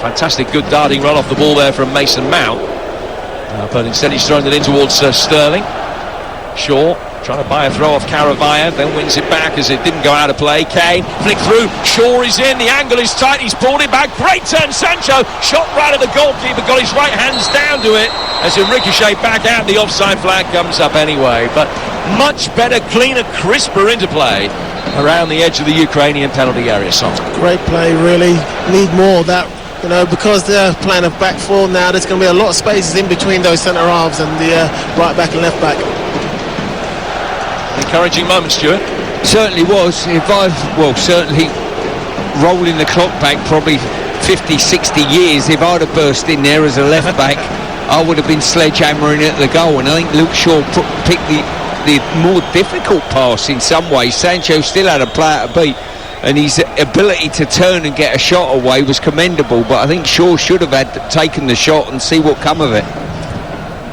Fantastic good darting run off the ball there from Mason Mount, but instead he's thrown it in towards Sterling. Shaw trying to buy a throw off Karavayev, then wins it back as it didn't go out of play. Kane flick through, Shaw is in, the angle is tight, he's pulled it back, great turn, Sancho shot right at the goalkeeper, got his right hands down to it as it ricocheted back out. The offside flag comes up anyway, but much better, cleaner, crisper interplay around the edge of the Ukrainian penalty area. Great play, really. Need more of that, you know, because they're playing a back four now. There's going to be a lot of spaces in between those centre halves and the right back and left back. Encouraging moment, Stuart. Certainly was. Certainly rolling the clock back probably 50, 60 years, if I'd have burst in there as a left back, I would have been sledgehammering at the goal. And I think Luke Shaw picked the more difficult pass in some ways. Sancho still had a player to beat, and his ability to turn and get a shot away was commendable, but I think Shaw should have taken the shot and see what come of it.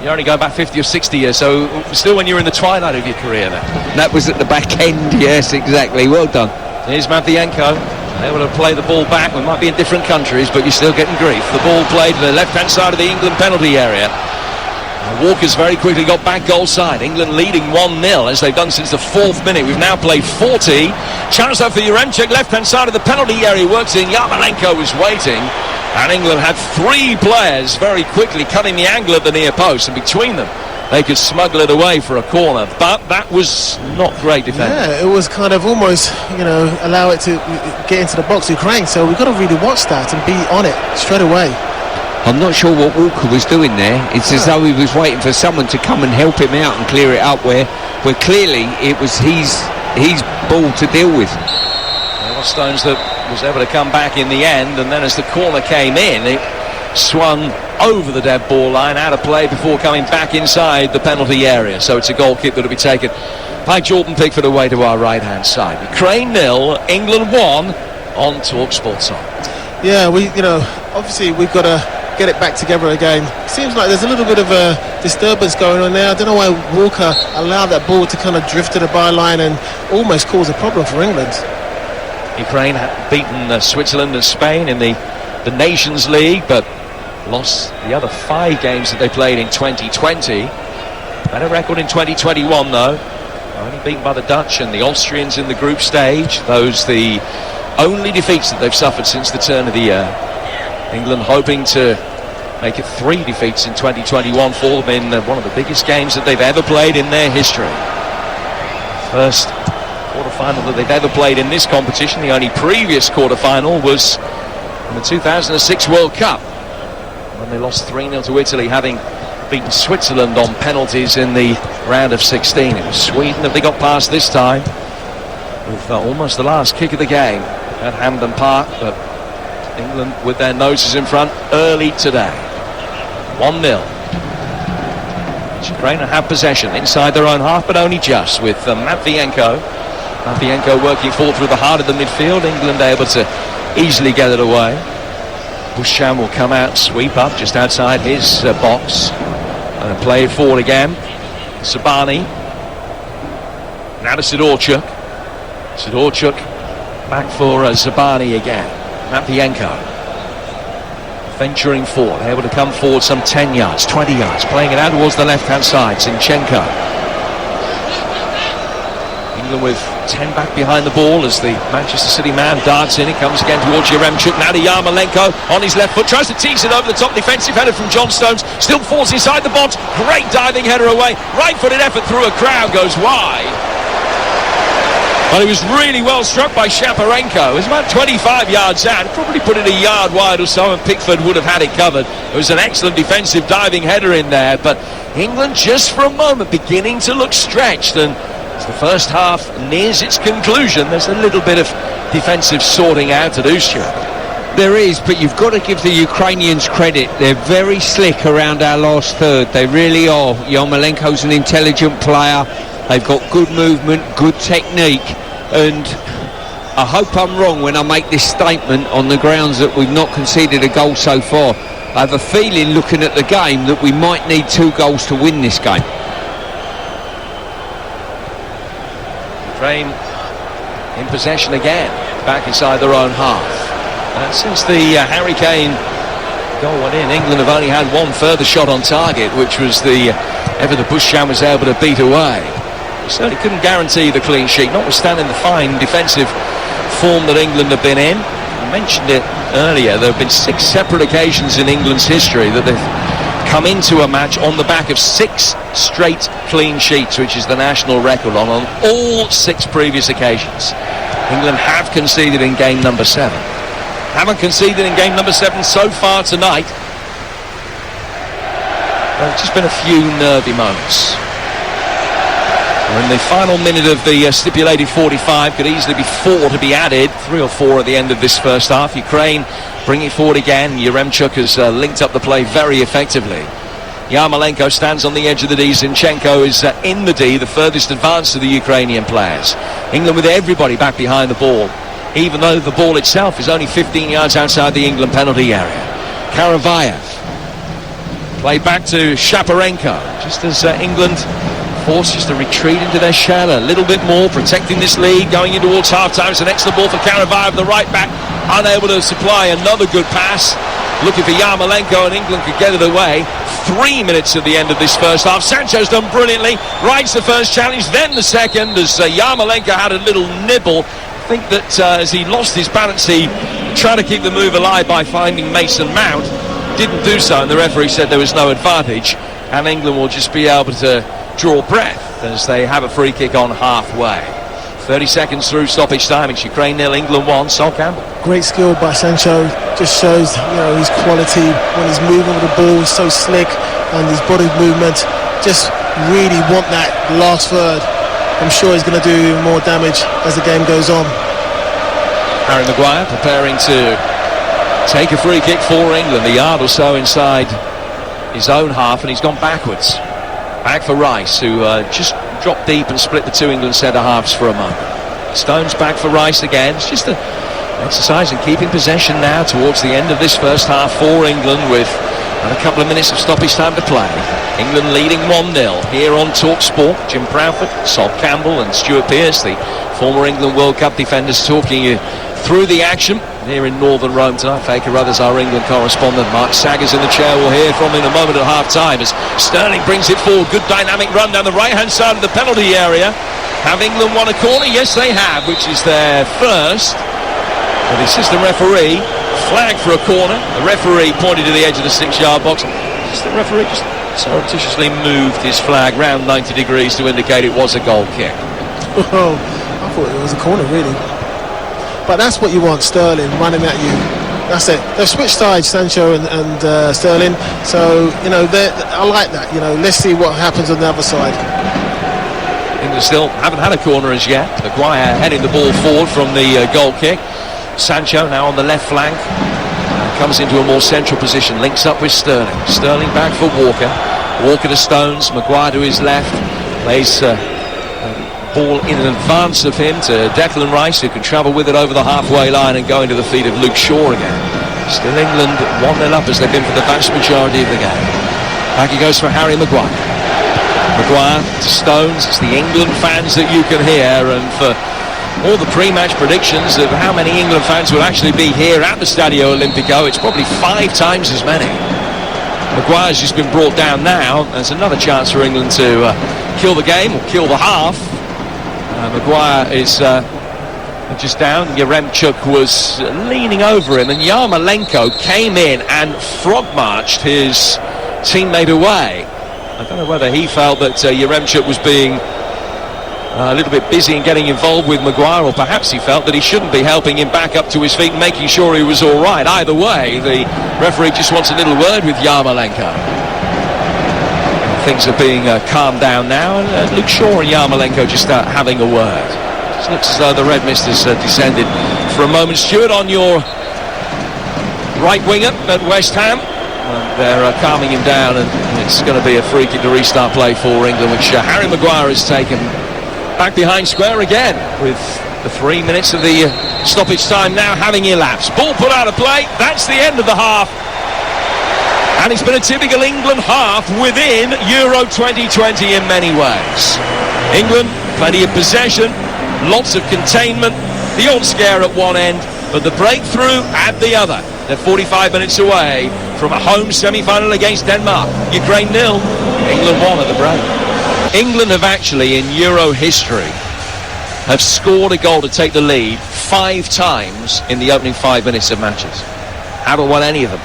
You're only going back 50 or 60 years, so still when you're in the twilight of your career then. That was at the back end, yes, exactly. Well done. Here's Matvienko, able to play the ball back. We might be in different countries, but you're still getting grief. The ball played to the left-hand side of the England penalty area. Walker's very quickly got back goal side. England leading 1-0 as they've done since the 4th minute. We've now played 40. Chance though for Yaremchuk, left-hand side of the penalty area, works in. Yarmolenko was waiting, and England had 3 players very quickly cutting the angle of the near post, and between them they could smuggle it away for a corner, but that was not great defending. Yeah, it was kind of almost, allow it to get into the box, Ukraine, so we've got to really watch that and be on it straight away. I'm not sure what Walker was doing there. It's as though he was waiting for someone to come and help him out and clear it up, where clearly it was his ball to deal with. Stones that was able to come back in the end, and then as the corner came in, it swung over the dead ball line, out of play before coming back inside the penalty area. So it's a goal kick that will be taken by Jordan Pickford away to our right hand side. Ukraine 0, England 1 on TalkSport Song. Yeah, obviously we've got to get it back together again. Seems like there's a little bit of a disturbance going on there. I don't know why Walker allowed that ball to kind of drift to the byline and almost cause a problem for England. Ukraine had beaten Switzerland and Spain in the Nations League, but lost the other 5 games that they played in 2020. Better record in 2021 though. Only beaten by the Dutch and the Austrians in the group stage. Those the only defeats that they've suffered since the turn of the year. England hoping to make it 3 defeats in 2021 for them in one of the biggest games that they've ever played in their history. First quarter-final that they've ever played in this competition. The only previous quarter-final was in the 2006 World Cup, when they lost 3-0 to Italy, having beaten Switzerland on penalties in the round of 16. It was Sweden that they got past this time, with almost the last kick of the game at Hampden Park, but England with their noses in front early today. 1-0. Ukraine have possession inside their own half, but only just, with Matvienko working forward through the heart of the midfield. England able to easily get it away. Busham will come out, sweep up just outside his box, and play it forward again. Sabani. Now to Sidorchuk. Sidorchuk back for Zabani again. Matvienko venturing forward, able to come forward some 10 yards, 20 yards, playing it out towards the left-hand side. Zinchenko. England with 10 back behind the ball as the Manchester City man darts in. It comes again towards Yaremchuk. Now to Yarmolenko on his left foot, tries to tease it over the top. Defensive header from John Stones, still falls inside the box. Great diving header away, right-footed effort through a crowd, goes wide. Well, he was really well struck by Shaparenko. It was about 25 yards out, probably put it a yard wide or so, and Pickford would have had it covered. It was an excellent defensive diving header in there, but England just for a moment beginning to look stretched, and as the first half nears its conclusion, there's a little bit of defensive sorting out to do, Stuart. There is, but you've got to give the Ukrainians credit. They're very slick around our last third. They really are. Yarmolenko's an intelligent player. They've got good movement, good technique, and I hope I'm wrong when I make this statement on the grounds that we've not conceded a goal so far. I have a feeling, looking at the game, that we might need 2 goals to win this game. Ukraine in possession again, back inside their own half. Since the Harry Kane goal went in, England have only had 1 further shot on target, which was the ever the Bushchan was able to beat away. He certainly couldn't guarantee the clean sheet, notwithstanding the fine defensive form that England have been in. I mentioned it earlier, there have been 6 separate occasions in England's history that they've come into a match on the back of 6 straight clean sheets, which is the national record on all 6 previous occasions. England have conceded in game number 7. Haven't conceded in game number 7 so far tonight. Well, it's just been a few nervy moments. We're in the final minute of the stipulated 45. Could easily be 4 to be added, 3 or 4 at the end of this first half. Ukraine bring it forward again. Yaremchuk has linked up the play very effectively. Yarmolenko stands on the edge of the D. Zinchenko is in the D, the furthest advanced of the Ukrainian players. England with everybody back behind the ball, even though the ball itself is only 15 yards outside the England penalty area. Karavayev played back to Shaparenko, just as England forces to retreat into their shell a little bit more, protecting this lead, going in towards half-time. It's an excellent ball for Karavayev, the right back, unable to supply another good pass. Looking for Yarmolenko, and England could get it away. 3 minutes at the end of this first half. Sancho's done brilliantly, rides the first challenge, then the second, as Yarmolenko had a little nibble. I think that as he lost his balance, he tried to keep the move alive by finding Mason Mount. Didn't do so, and the referee said there was no advantage, and England will just be able to draw breath as they have a free kick on halfway. 30 seconds through stoppage time. It's Ukraine 0, England 1. Sol Campbell. Great skill by Sancho. Just shows, his quality when he's moving with the ball. He's so slick, and his body movement. Just really want that last third. I'm sure he's going to do more damage as the game goes on. Harry Maguire preparing to take a free kick for England, a yard or so inside his own half, and he's gone backwards. Back for Rice, who just dropped deep and split the 2 England centre-halves for a moment. Stones back for Rice again. It's just an exercise in keeping possession now towards the end of this first half for England, with a couple of minutes of stoppage time to play. England leading 1-0 here on TalkSport. Jim Proudfoot, Sol Campbell and Stuart Pearce, the former England World Cup defenders, talking you through the action here in northern Rome tonight. Faker Ruthers, our England correspondent. Mark Saggers in the chair. We'll hear from him in a moment at half-time as Sterling brings it forward. Good dynamic run down the right-hand side of the penalty area. Have England won a corner? Yes, they have, which is their first. But the assistant referee flagged for a corner. The referee pointed to the edge of the 6-yard box. The referee just surreptitiously moved his flag round 90 degrees to indicate it was a goal kick. Oh, I thought it was a corner, really. But that's what you want, Sterling running at you. That's it. They've switched sides, Sancho and Sterling. So, I like that. Let's see what happens on the other side. England still haven't had a corner as yet. Maguire heading the ball forward from the goal kick. Sancho now on the left flank. Comes into a more central position. Links up with Sterling. Sterling back for Walker. Walker to Stones. Maguire to his left. Plays ball in advance of him to Declan Rice, who can travel with it over the halfway line and go into the feet of Luke Shaw again. Still England 1-0 up as they've been for the vast majority of the game. Back he goes for Harry Maguire. Maguire to Stones. It's the England fans that you can hear, and for all the pre-match predictions of how many England fans will actually be here at the Stadio Olimpico, it's probably 5 times as many. Maguire's just been brought down now. There's another chance for England to kill the game or kill the half. Maguire is just down. Yaremchuk was leaning over him, and Yarmolenko came in and frog-marched his teammate away. I don't know whether he felt that Yaremchuk was being a little bit busy in getting involved with Maguire, or perhaps he felt that he shouldn't be helping him back up to his feet and making sure he was all right. Either way, the referee just wants a little word with Yarmolenko. Things are being calmed down now, and Luke Shaw and Yarmolenko just having a word. It looks as though the red mist has descended for a moment. Stuart, on your right winger at West Ham, they're calming him down, and it's going to be a free kick to restart play for England, which Harry Maguire has taken back behind square again, with The 3 minutes of the stoppage time now having elapsed. Ball put out of play. That's the end of the half. And it's been a typical England half within Euro 2020 in many ways. England, plenty of possession, lots of containment, the odd scare at one end, but the breakthrough at the other. They're 45 minutes away from a home semi-final against Denmark. Ukraine 0, England 1 at the break. England have actually, in Euro history, have scored a goal to take the lead 5 times in the opening 5 minutes of matches. Haven't won any of them.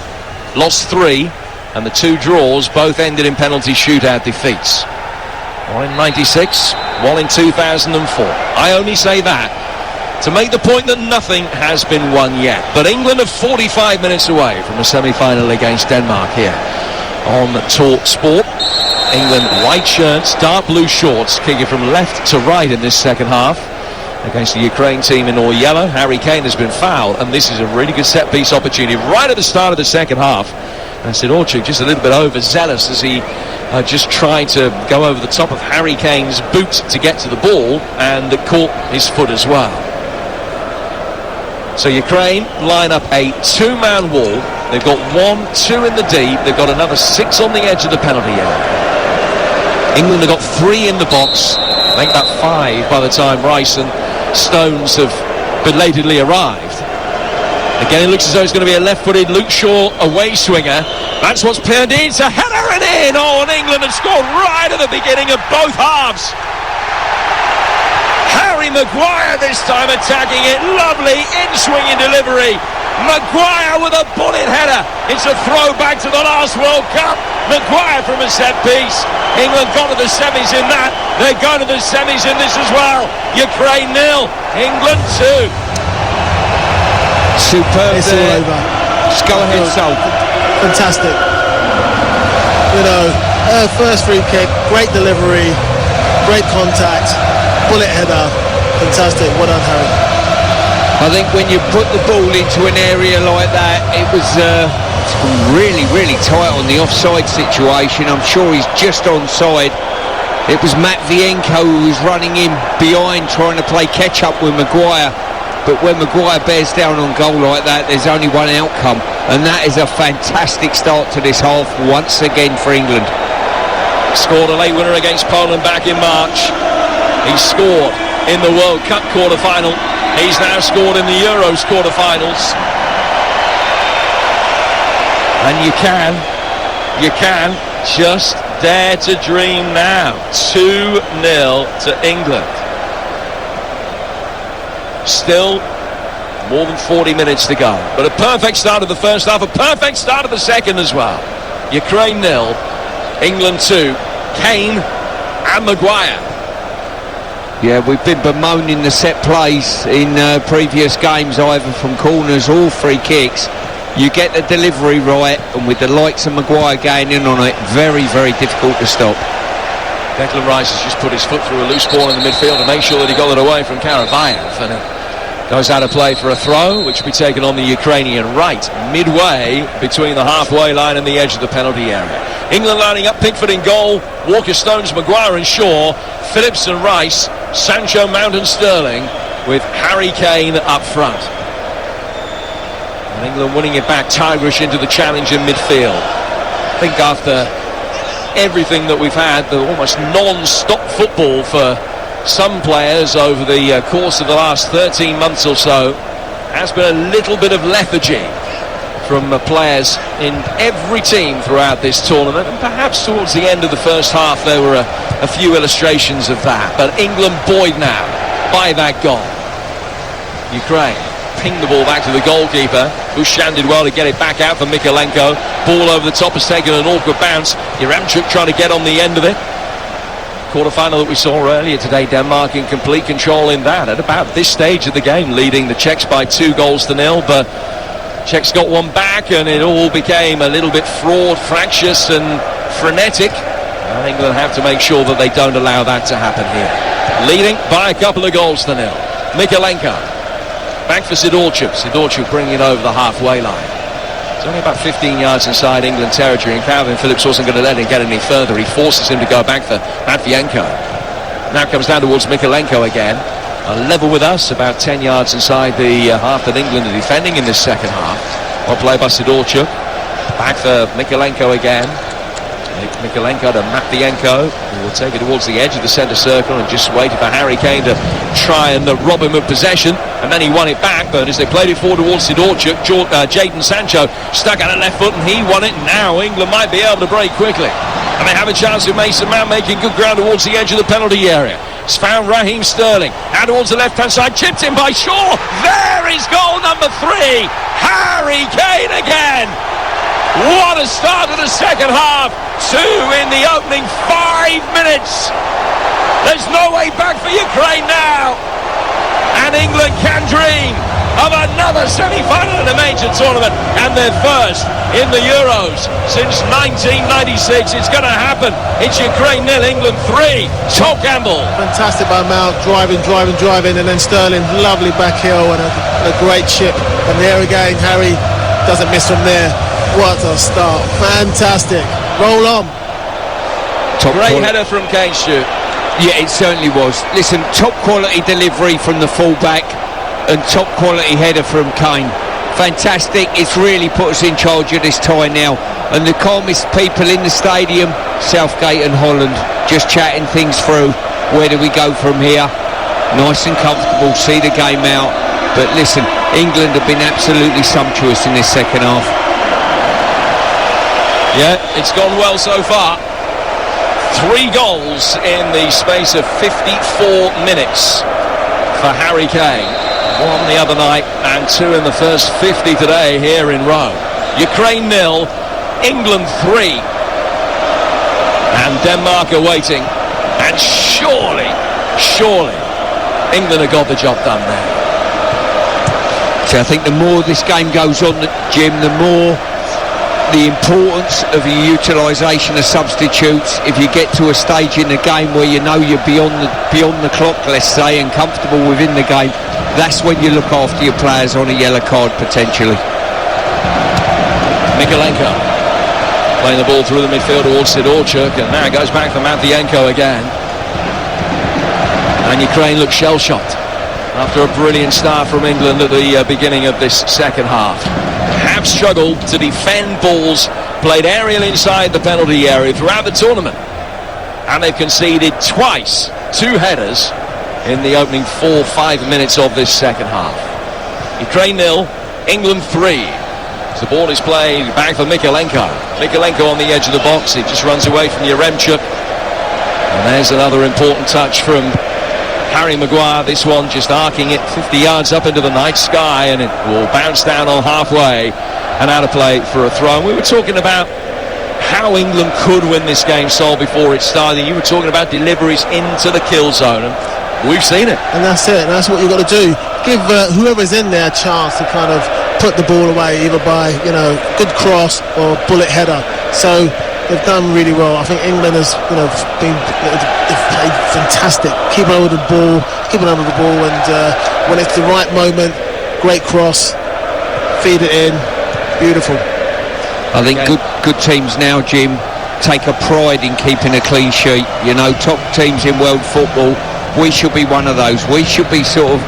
Lost 3, and the 2 draws both ended in penalty shootout defeats. One in 96, one in 2004. I only say that to make the point that nothing has been won yet. But England are 45 minutes away from a semi-final against Denmark here on Talk Sport. England white shirts, dark blue shorts, kicking from left to right in this second half against the Ukraine team in all yellow. Harry Kane has been fouled, and this is a really good set-piece opportunity right at the start of the second half. And Sidorchuk just a little bit overzealous as he just tried to go over the top of Harry Kane's boot to get to the ball, and it caught his foot as well. So Ukraine line up a 2-man wall. They've got 1, 2 in the deep. They've got another 6 on the edge of the penalty area. England have got 3 in the box. Make that 5 by the time Rice and Stones have belatedly arrived. Again, it looks as though it's going to be a left-footed Luke Shaw away swinger. That's what's turned in. It's a header and in. Oh, and England have scored right at the beginning of both halves. Harry Maguire this time attacking it. Lovely in-swinging delivery. Maguire with a bullet header. It's a throwback to the last World Cup. Maguire from a set piece. England got to the semis in that. They're going to the semis in this as well. Ukraine 0, England 2. Superb. It's all over. Just go ahead, Sol. Fantastic. You know, first free kick, great delivery, great contact, bullet header. Fantastic. Well done, Harry. I think when you put the ball into an area like that, it was really, really tight on the offside situation. I'm sure he's just onside. It was Matt Vienko who was running in behind trying to play catch-up with Maguire. But when Maguire bears down on goal like that, there's only one outcome, and that is a fantastic start to this half once again for England. Scored a late winner against Poland back in March. He scored in the World Cup quarter-final. He's now scored in the Euros quarter-finals. And you can just dare to dream now. 2-0 to England. Still more than 40 minutes to go, but a perfect start of the first half, a perfect start of the second as well. Ukraine 0, England 2, Kane and Maguire. Yeah, we've been bemoaning the set plays in previous games, either from corners or free kicks. You get the delivery right, and with the likes of Maguire going in on it, very, very difficult to stop. Declan Rice has just put his foot through a loose ball in the midfield to make sure that he got it away from Karavayev, and it goes out of play for a throw, which will be taken on the Ukrainian right, midway between the halfway line and the edge of the penalty area. England lining up, Pickford in goal, Walker, Stones, Maguire and Shaw, Phillips and Rice, Sancho, Mount and Sterling, with Harry Kane up front. And England winning it back, tigerish into the challenge in midfield. I think after everything that we've had, the almost non-stop football for some players over the course of the last 13 months or so, has been a little bit of lethargy from players in every team throughout this tournament, and perhaps towards the end of the first half there were a few illustrations of that. But England buoyed now by that goal. Ukraine pinged the ball back to the goalkeeper, who did well to get it back out for Mikalenko. Ball over the top has taken an awkward bounce. Yaremchuk trying to get on the end of it. Quarter-final that we saw earlier today, Denmark in complete control in that at about this stage of the game, leading the Czechs by 2 goals to 0, but Czechs got one back and it all became a little bit fraught, fractious and frenetic. And England have to make sure that they don't allow that to happen here. Leading by a couple of goals to 0. Mikalenko back for Sidorchuk. Sidorchuk bringing it over the halfway line. It's only about 15 yards inside England territory, and Calvin Phillips wasn't going to let him get any further. He forces him to go back for Matvienko. Now comes down towards Mikalenko again. level with us, about 10 yards inside the half that England are defending in this second half. Well played by Sidorchuk. Back for Mikolenko again. Mikolenko to Matvienko, who will take it towards the edge of the centre circle and just waited for Harry Kane to try and rob him of possession, and then he won it back. But as they played it forward towards Sidorchuk, Jadon Sancho stuck out a left foot and he won it. Now England might be able to break quickly, and they have a chance with Mason Mount making good ground towards the edge of the penalty area. It's found Raheem Sterling out towards the left hand side, chipped in by Shaw. There is goal number 3, Harry Kane again. What a start to the second half. 2 in the opening 5 minutes. There's no way back for Ukraine now, and England can dream of another semi-final in a major tournament, and their first in the Euros since 1996. It's going to happen. It's Ukraine 0, England 3. Tom Campbell. Fantastic by Mount, driving, and then Sterling, lovely back heel and a great chip. And there again, Harry doesn't miss from there. What a start. Fantastic. Roll on. Great header from Kane, Stu. Yeah, it certainly was. Listen, top quality delivery from the fullback and top quality header from Kane. Fantastic. It's really put us in charge of this tie now. And the calmest people in the stadium, Southgate and Holland, just chatting things through. Where do we go from here? Nice and comfortable, see the game out. But listen, England have been absolutely sumptuous in this second half. Yeah, it's gone well so far. 3 goals in the space of 54 minutes for Harry Kane. 1 the other night and 2 in the first 50 today here in Rome. Ukraine 0, England 3. And Denmark are waiting. And surely, England have got the job done there. So I think the more this game goes on, Jim, the more the importance of your utilisation of substitutes. If you get to a stage in the game where you know you're beyond the clock, let's say, and comfortable within the game, that's when you look after your players on a yellow card potentially. Mikolenko playing the ball through the midfield towards Sidorchuk, and now it goes back for Matvienko again. And Ukraine looks shell-shocked after a brilliant start from England at the beginning of this second half. Have struggled to defend balls played aerial inside the penalty area throughout the tournament, and they've conceded twice 2 headers in the opening 4-5 minutes of this second half. Ukraine 0, England 3. The ball is played back for Mikolenko. Mikolenko on the edge of the box. He just runs away from Yaremchuk, and there's another important touch from Harry Maguire. This one just arcing it 50 yards up into the night sky, and it will bounce down on halfway and out of play for a throw. And we were talking about how England could win this game, Sol, before it started. You were talking about deliveries into the kill zone, and we've seen it. And that's it. And that's what you've got to do. Give whoever's in there a chance to kind of put the ball away, either by, good cross or bullet header. So they've done really well. I think England has, they've played fantastic. Keeping over the ball, and when it's the right moment, great cross, feed it in, beautiful. I think good teams now, Jim, take a pride in keeping a clean sheet. Top teams in world football, we should be one of those. We should be sort of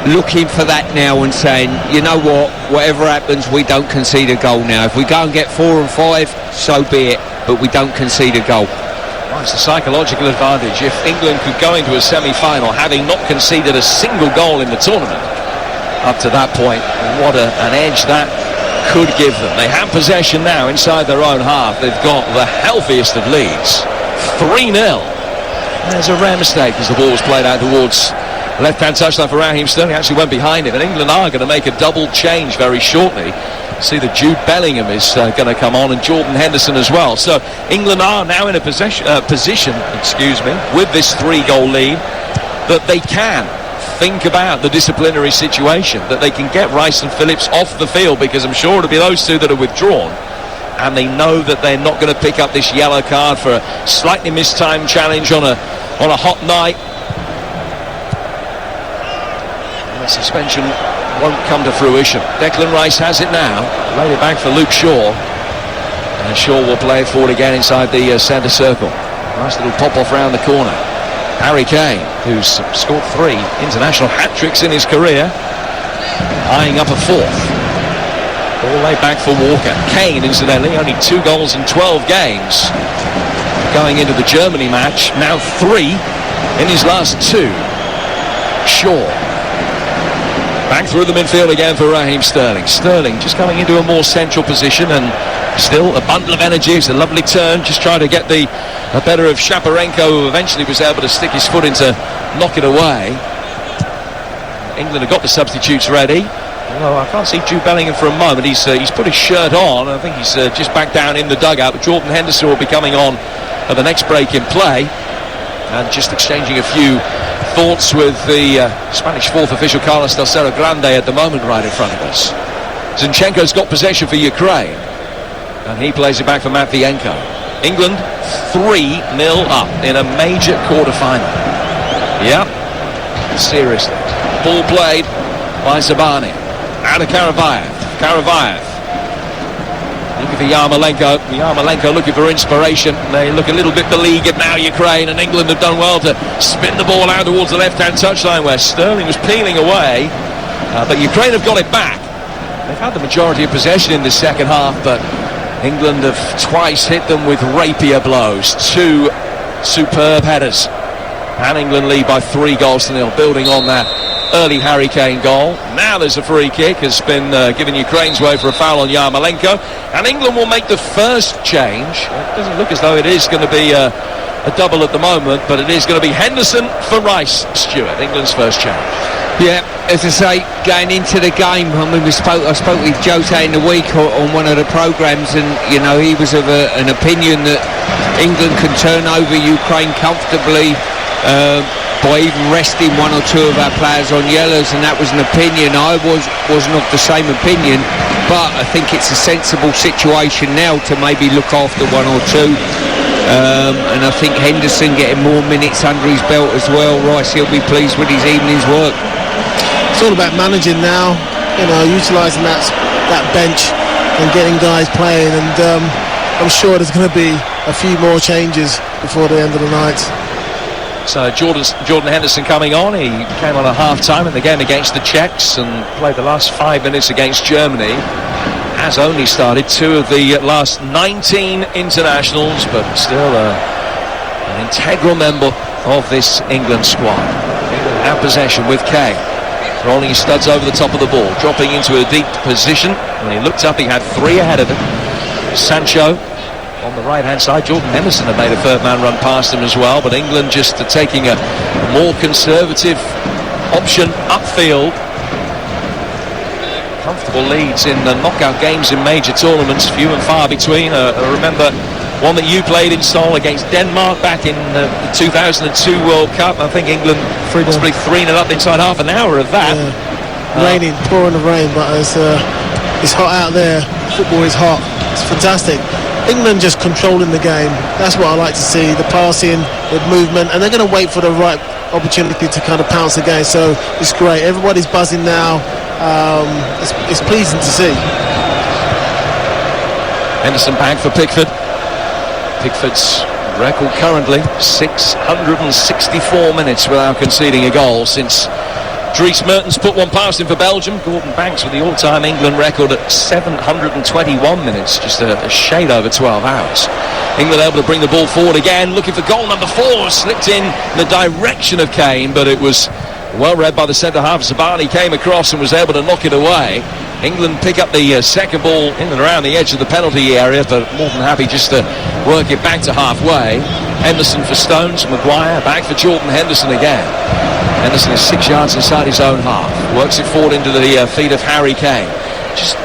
looking for that now and saying, you know what, whatever happens, we don't concede a goal now. If we go and get 4 and 5, so be it, but we don't concede a goal. Well, it's a psychological advantage. If England could go into a semi-final having not conceded a single goal in the tournament up to that point, what an edge that could give them. They have possession now inside their own half. They've got the healthiest of leads, 3-0. There's a rare mistake as the ball was played out towards left-hand touchline for Raheem Sterling. Actually went behind him, and England are going to make a double change very shortly. See that Jude Bellingham is going to come on, and Jordan Henderson as well. So England are now in a position, with this 3-goal lead, that they can think about the disciplinary situation, that they can get Rice and Phillips off the field, because I'm sure it'll be those two that are withdrawn, and they know that they're not going to pick up this yellow card for a slightly mistimed challenge on a hot night. The suspension won't come to fruition. Declan Rice has it now, laid it back for Luke Shaw, and Shaw will play it forward again inside the centre circle. Nice little pop off round the corner. Harry Kane, who's scored 3 international hat-tricks in his career, eyeing up a 4th. All the way back for Walker. Kane, incidentally, only 2 goals in 12 games going into the Germany match. Now 3 in his last 2. Shaw. Back through the midfield again for Raheem Sterling. Sterling just coming into a more central position and still a bundle of energy. It's a lovely turn, just trying to get the better of Shaparenko, who eventually was able to stick his foot in to knock it away. England have got the substitutes ready. Well, I can't see Jude Bellingham for a moment. He's put his shirt on. I think he's just back down in the dugout. But Jordan Henderson will be coming on at the next break in play, and just exchanging a few thoughts with the Spanish 4th official Carlos del Cerro Grande at the moment right in front of us. Zinchenko's got possession for Ukraine, and he plays it back for Matvienko. England 3-0 up in a major quarter-final. Yep, seriously. Ball played by Zabani. Out of Karavayev. Looking for Yarmolenko. Yarmolenko looking for inspiration. They look a little bit beleaguered now, Ukraine, and England have done well to spin the ball out towards the left-hand touchline where Sterling was peeling away. But Ukraine have got it back. They've had the majority of possession in the second half, but England have twice hit them with rapier blows. 2 superb headers. And England lead by 3-0, building on that early Harry Kane goal. Now there's a free kick, has been given Ukraine's way for a foul on Yarmolenko, and England will make the first change. It doesn't look as though it is going to be a double at the moment, but it is going to be Henderson for Rice. Stuart, England's first change. Yeah, as I say, going into the game, I mean, I spoke with Jose in the week on one of the programmes, and he was of an opinion that England can turn over Ukraine comfortably by even resting 1 or 2 of our players on yellows, and that was an opinion. I wasn't of the same opinion, but I think it's a sensible situation now to maybe look after 1 or 2, and I think Henderson getting more minutes under his belt as well. Rice, he'll be pleased with his evening's work. It's all about managing now, utilising that bench and getting guys playing, and I'm sure there's going to be a few more changes before the end of the night. So Jordan Henderson coming on. He came on at half-time in the game against the Czechs and played the last 5 minutes against Germany. Has only started 2 of the last 19 internationals, but still an integral member of this England squad. England have possession with Kane. Rolling his studs over the top of the ball, dropping into a deep position. When he looked up, he had 3 ahead of him. Sancho on the right-hand side. Jordan Henderson had made a third-man run past him as well, but England just taking a more conservative option upfield. Comfortable leads in the knockout games in major tournaments, few and far between. I remember one that you played in Seoul against Denmark back in the 2002 World Cup. I think England possibly 3-0 up inside half an hour of that. Yeah. Raining, pouring the rain, but it's hot out there. Football is hot. It's fantastic. England just controlling the game. That's what I like to see. The passing, the movement, and they're going to wait for the right opportunity to kind of pounce again. So it's great. Everybody's buzzing now. It's pleasing to see. Henderson back for Pickford. Pickford's record currently 664 minutes without conceding a goal since Dries Mertens put one past him for Belgium. Gordon Banks with the all-time England record at 721 minutes, just a shade over 12 hours. England able to bring the ball forward again, looking for goal number 4, slipped in the direction of Kane, but it was well read by the centre-half. Zabani came across and was able to knock it away. England pick up the second ball in and around the edge of the penalty area, but more than happy just to work it back to halfway. Henderson for Stones, Maguire back for Jordan Henderson again. Henderson is 6 yards inside his own half, works it forward into the feet of Harry Kane. Just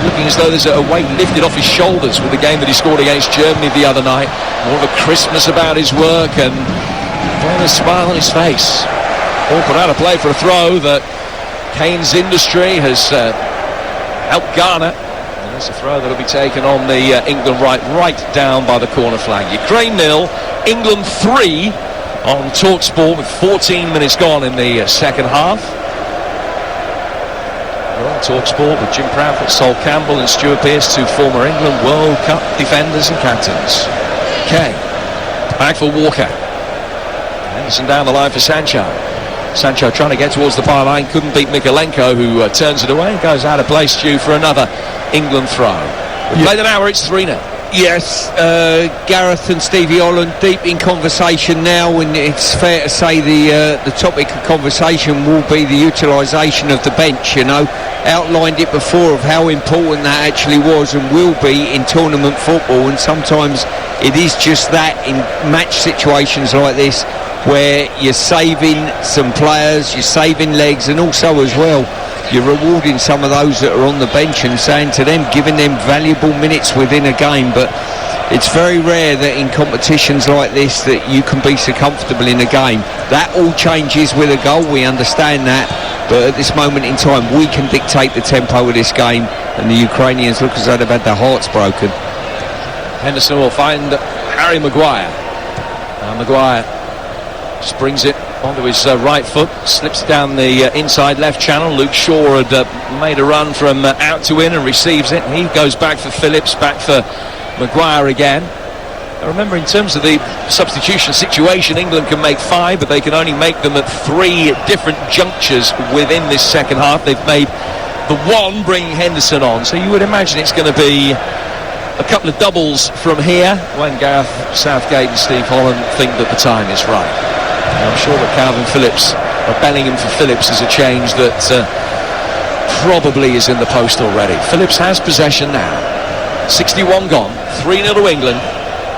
looking as though there's a weight lifted off his shoulders with the game that he scored against Germany the other night. More of a crispness about his work and a smile on his face. All put out of play for a throw that Kane's industry has helped garner. And it's a throw that will be taken on the England right down by the corner flag. Ukraine 0, England 3 on TalkSport with 14 minutes gone in the second half. We're on TalkSport with Jim Proudfoot, Sol Campbell and Stuart Pearce, 2 former England World Cup defenders and captains. Kane back for Walker. Henderson down the line for Sancho. Sancho trying to get towards the byline, couldn't beat Mikalenko, who turns it away, goes out of place, due for another England throw. We've played an hour, it's 3-0. Yes, Gareth and Stevie Holland deep in conversation now, and it's fair to say the topic of conversation will be the utilisation of the bench. You know, outlined it before of how important that actually was and will be in tournament football, and sometimes it is just that in match situations like this, where you're saving some players, you're saving legs, and also as well you're rewarding some of those that are on the bench and saying to them, giving them valuable minutes within a game. But it's very rare that in competitions like this that you can be so comfortable in a game. That all changes with a goal, we understand that, but at this moment in time we can dictate the tempo of this game, and the Ukrainians look as though they've had their hearts broken. Henderson will find Harry Maguire. Maguire just brings it onto his right foot, slips down the inside left channel. Luke Shaw had made a run from out to in and receives it. He goes back for Phillips, back for Maguire again. Now remember, in terms of the substitution situation, England can make 5, but they can only make them at 3 different junctures within this second half. They've made the one bringing Henderson on, so you would imagine it's going to be a couple of doubles from here when Gareth Southgate and Steve Holland think that the time is right. And I'm sure that Calvin Phillips, or Bellingham for Phillips, is a change that probably is in the post already. Phillips has possession now. 61 gone, 3-0 to England,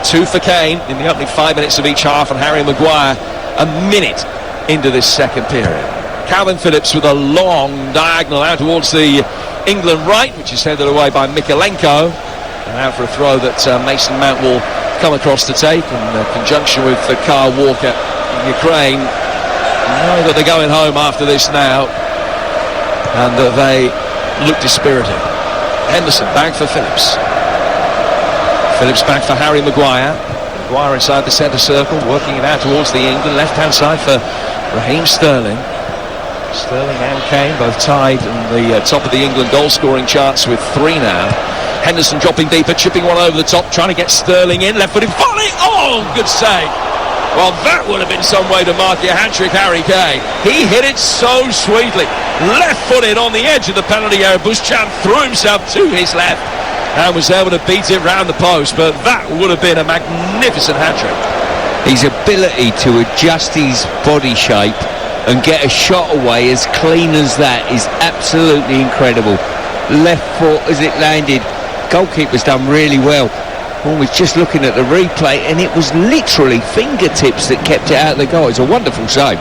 2 for Kane in the opening 5 minutes of each half, and Harry Maguire a minute into this second period. Calvin Phillips with a long diagonal out towards the England right, which is headed away by Mikalenko, and out for a throw that Mason Mount will come across to take in conjunction with Kyle Walker. Ukraine know that they're going home after this now, and that they look dispirited. Henderson back for Phillips. Phillips back for Harry Maguire. Maguire inside the centre circle, working it out towards the England left-hand side for Raheem Sterling. Sterling and Kane both tied in the top of the England goal-scoring charts with 3 now. Henderson dropping deeper, chipping one over the top, trying to get Sterling in, left-footed volley. Oh, good save. Well, that would have been some way to mark your hat-trick, Harry Kane. He hit it so sweetly. Left-footed on the edge of the penalty area. Buschamp threw himself to his left and was able to beat it round the post, but that would have been a magnificent hat-trick. His ability to adjust his body shape and get a shot away as clean as that is absolutely incredible. Left foot as it landed. Goalkeeper's done really well. I was just looking at the replay, and it was literally fingertips that kept it out of the goal. It's a wonderful save.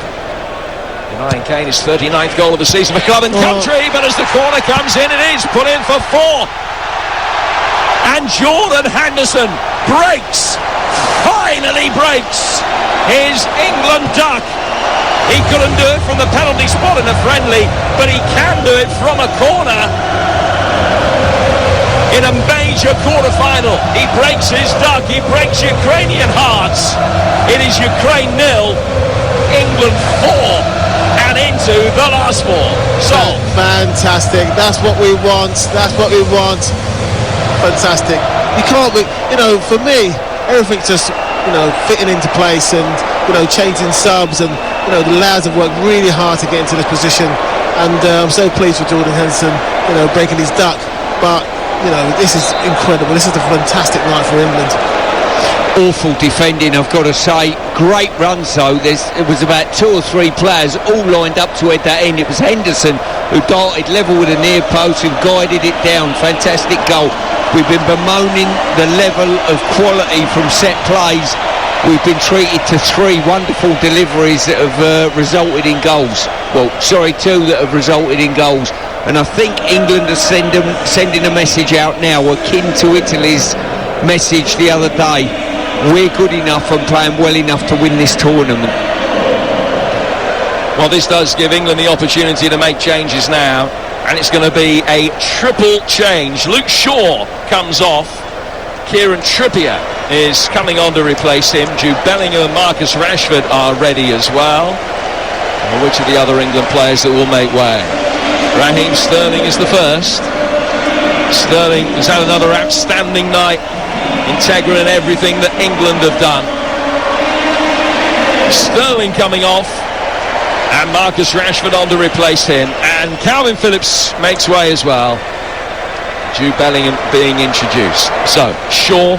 Ryan Kane, his 39th goal of the season for club and country, but as the corner comes in, it is put in for 4. And Jordan Henderson breaks, finally breaks, his England duck. He couldn't do it from the penalty spot in a friendly, but he can do it from a corner in a major quarter-final. He breaks his duck, he breaks Ukrainian hearts. It is Ukraine 0, England 4, and into the last 4. So fantastic, that's what we want, that's what we want. Fantastic. You can't, for me, everything's just, fitting into place, and, changing subs, and, the lads have worked really hard to get into this position, and I'm so pleased with Jordan Henderson, breaking his duck. But this is incredible. This is a fantastic night for England. Awful defending, I've got to say. Great runs though. It was about 2 or 3 players all lined up to head that end. It was Henderson who darted level with a near post and guided it down. Fantastic goal. We've been bemoaning the level of quality from set plays. We've been treated to 3 wonderful deliveries that have resulted in goals. 2 that have resulted in goals. And I think England are sending a message out now akin to Italy's message the other day. We're good enough and playing well enough to win this tournament. Well, this does give England the opportunity to make changes now, and it's going to be a triple change. Luke Shaw comes off. Kieran Trippier is coming on to replace him. Jude Bellingham and Marcus Rashford are ready as well. And which of the other England players that will make way? Raheem Sterling is the first. Sterling has had another outstanding night, integral in everything that England have done. Sterling coming off, and Marcus Rashford on to replace him, and Calvin Phillips makes way as well. Jude Bellingham being introduced. So Shaw,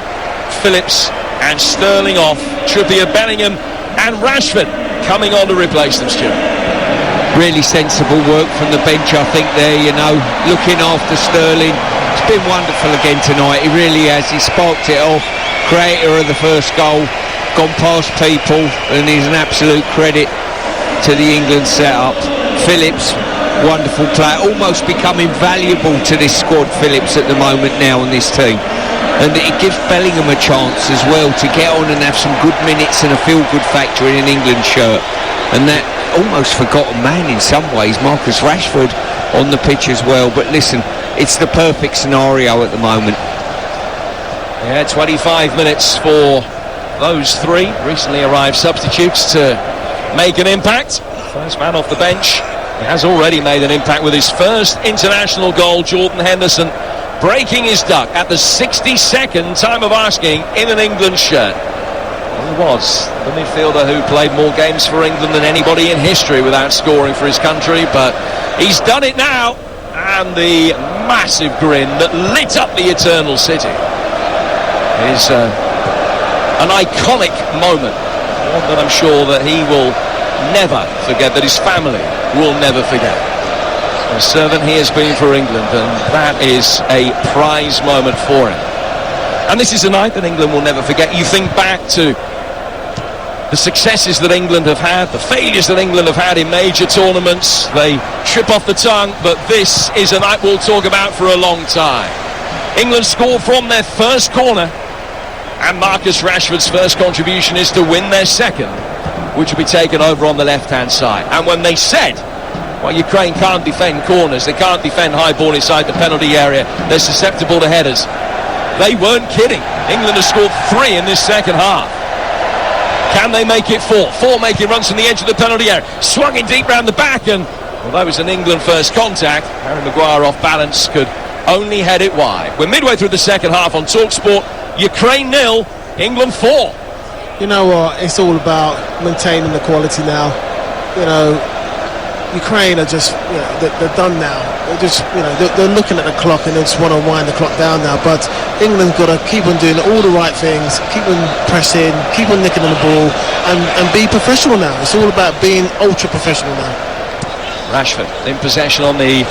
Phillips and Sterling off. Trippier, Bellingham and Rashford coming on to replace them, Stuart. Really sensible work from the bench, I think, there, you know, looking after Sterling. It's been wonderful again tonight, he really has. He sparked it off, creator of the first goal, gone past people, and he's an absolute credit to the England setup. Phillips, wonderful player, almost becoming valuable to this squad, Phillips, at the moment now on this team. And it gives Bellingham a chance as well to get on and have some good minutes and a feel-good factor in an England shirt. And that almost forgotten man in some ways, Marcus Rashford, on the pitch as well. But listen, it's the perfect scenario at the moment. Yeah, 25 minutes for those three recently arrived substitutes to make an impact. First man off the bench, he has already made an impact with his first international goal. Jordan Henderson breaking his duck at the 62nd time of asking in an England shirt. He was the midfielder who played more games for England than anybody in history without scoring for his country, but he's done it now, and the massive grin that lit up the Eternal City is an iconic moment, one that I'm sure that he will never forget, that his family will never forget. A servant he has been for England, and that is a prize moment for him. And this is a night that England will never forget. You think back to the successes that England have had, the failures that England have had in major tournaments. They trip off the tongue, but this is a night we'll talk about for a long time. England scored from their first corner, and Marcus Rashford's first contribution is to win their second, which will be taken over on the left-hand side. And when they said, well, Ukraine can't defend corners, they can't defend high ball inside the penalty area, they're susceptible to headers, they weren't kidding. England has scored 3 in this second half. Can they make it 4? 4 making runs from the edge of the penalty area, swung in deep round the back, and although it was an England first contact, Harry Maguire off balance could only head it wide. We're midway through the second half on TalkSport. Ukraine 0, England 4. You know what, it's all about maintaining the quality now. You know, Ukraine are just, you know, they're done now. They're just, you know, they're looking at the clock and they just want to wind the clock down now. But England's got to keep on doing all the right things, keep on pressing, keep on nicking on the ball, and be professional now. It's all about being ultra professional now. Rashford in possession on the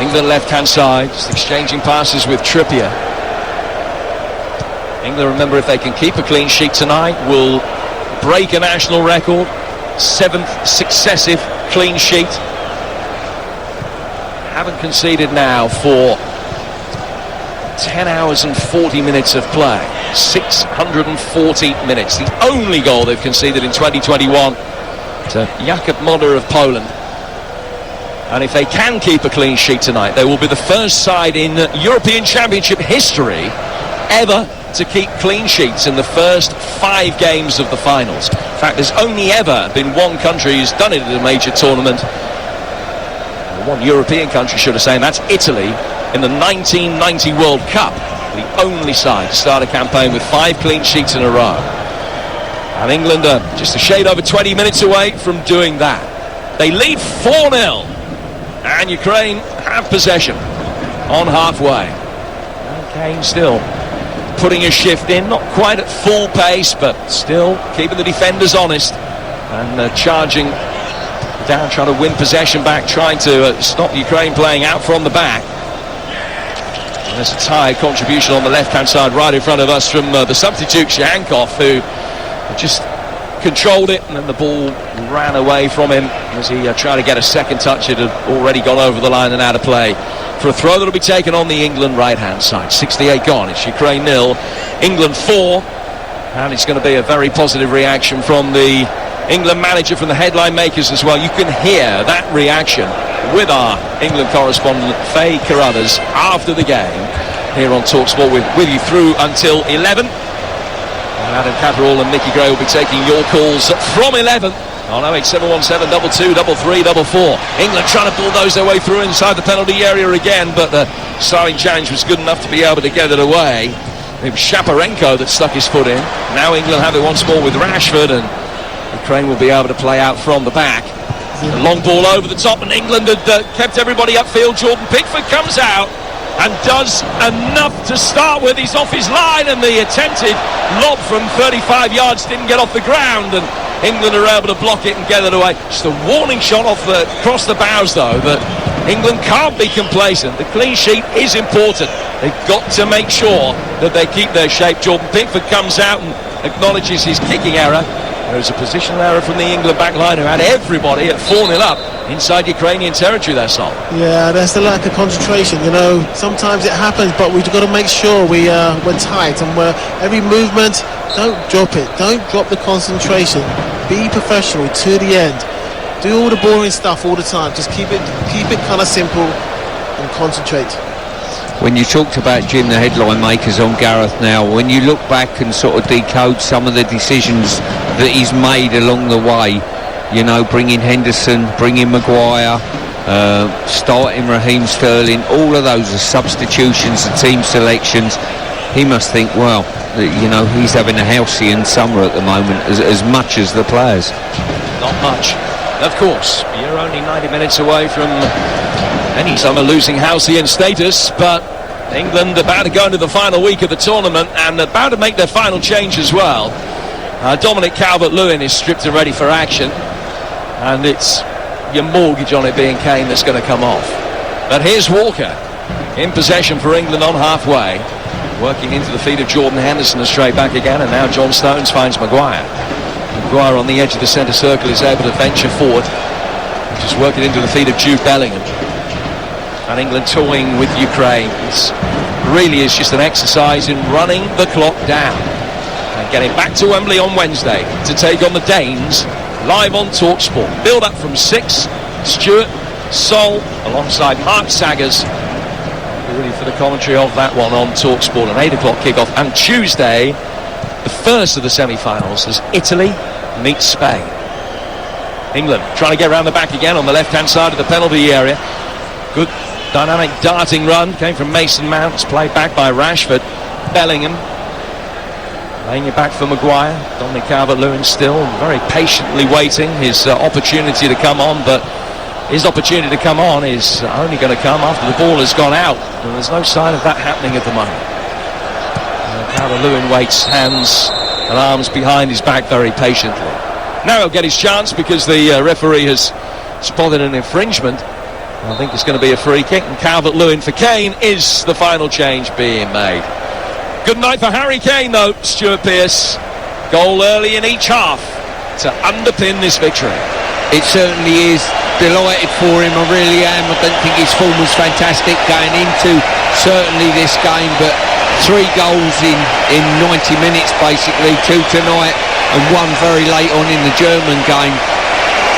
England left-hand side, just exchanging passes with Trippier. England, remember, if they can keep a clean sheet tonight, will break a national record. 7th successive clean sheet. Haven't conceded now for 10 hours and 40 minutes of play. 640 minutes. The only goal they've conceded in 2021 to Jakub Moder of Poland. And if they can keep a clean sheet tonight, they will be the first side in European Championship history ever to keep clean sheets in the first 5 games of the finals. In fact, there's only ever been one country who's done it at a major tournament. One European country, should I say, and that's Italy in the 1990 World Cup. The only side to start a campaign with 5 clean sheets in a row. And England are just a shade over 20 minutes away from doing that. They lead 4-0, and Ukraine have possession on halfway. And Kane still putting a shift in, not quite at full pace, but still keeping the defenders honest and charging down, trying to win possession back, trying to stop Ukraine playing out from the back. And there's a tired contribution on the left-hand side right in front of us from the substitute Shankov, who just controlled it, and then the ball ran away from him as he tried to get a second touch. It had already gone over the line and out of play for a throw that will be taken on the England right-hand side. 68 gone. It's Ukraine 0, England 4, and it's going to be a very positive reaction from the England manager, from the headline makers as well. You can hear that reaction with our England correspondent Faye Carruthers after the game here on TalkSport, with you through until 11. And Adam Catterall and Mickey Gray will be taking your calls from 11 on 08717 22 33 44. England trying to bulldoze their way through inside the penalty area again, but the starting challenge was good enough to be able to get it away. It was Shaparenko that stuck his foot in. Now England have it once more with Rashford, and Ukraine will be able to play out from the back. A long ball over the top, and England had kept everybody upfield. Jordan Pickford comes out and does enough to start with. He's off his line, and the attempted lob from 35 yards didn't get off the ground, and England are able to block it and get it away. Just a warning shot across the bows, though, that England can't be complacent. The clean sheet is important. They've got to make sure that they keep their shape. Jordan Pickford comes out and acknowledges his kicking error. There's a positional error from the England back line, who had everybody at 4-0 up inside Ukrainian territory there, Sol. Yeah, that's the lack of concentration. You know, sometimes it happens, but we've got to make sure we're tight, and every movement, don't drop it. Don't drop the concentration. Be professional to the end. Do all the boring stuff all the time. Just keep it kind of simple and concentrate. When you talked about Jim, the headline makers on Gareth now, when you look back and sort of decode some of the decisions that he's made along the way, you know, bringing Henderson, bringing Maguire, starting Raheem Sterling, all of those are substitutions and team selections. He must think, well, you know, he's having a halcyon summer at the moment, as much as the players. Not much. Of course, you're only 90 minutes away from any summer losing halcyon status, but England about to go into the final week of the tournament and about to make their final change as well. Dominic Calvert-Lewin is stripped and ready for action, and it's your mortgage on it being Kane that's going to come off. But here's Walker in possession for England on halfway, working into the feet of Jordan Henderson and straight back again, and now John Stones finds Maguire. Maguire on the edge of the centre circle is able to venture forward, just working into the feet of Jude Bellingham. And England toying with Ukraine. It really is just an exercise in running the clock down and getting back to Wembley on Wednesday to take on the Danes live on TalkSport. Build up from 6, Stuart, Sol alongside Mark Saggers really for the commentary of that one on TalkSport. An 8 o'clock kickoff, and Tuesday the first of the semi-finals as Italy meets Spain. England trying to get around the back again on the left-hand side of the penalty area. Good dynamic darting run came from Mason Mount. It's played back by Rashford. Bellingham laying it back for Maguire. Dominic Calvert-Lewin still very patiently waiting his opportunity to come on, but his opportunity to come on is only going to come after the ball has gone out, and there's no sign of that happening at the moment. Calvert-Lewin waits, hands and arms behind his back very patiently. Now he'll get his chance because the referee has spotted an infringement. I think it's going to be a free kick, and Calvert-Lewin for Kane is the final change being made. Good night for Harry Kane, though, Stuart Pearce. Goal early in each half to underpin this victory. It certainly is. Delighted for him, I really am. I don't think his form was fantastic going into certainly this game, but 3 goals in 90 minutes basically, 2 tonight and 1 very late on in the German game.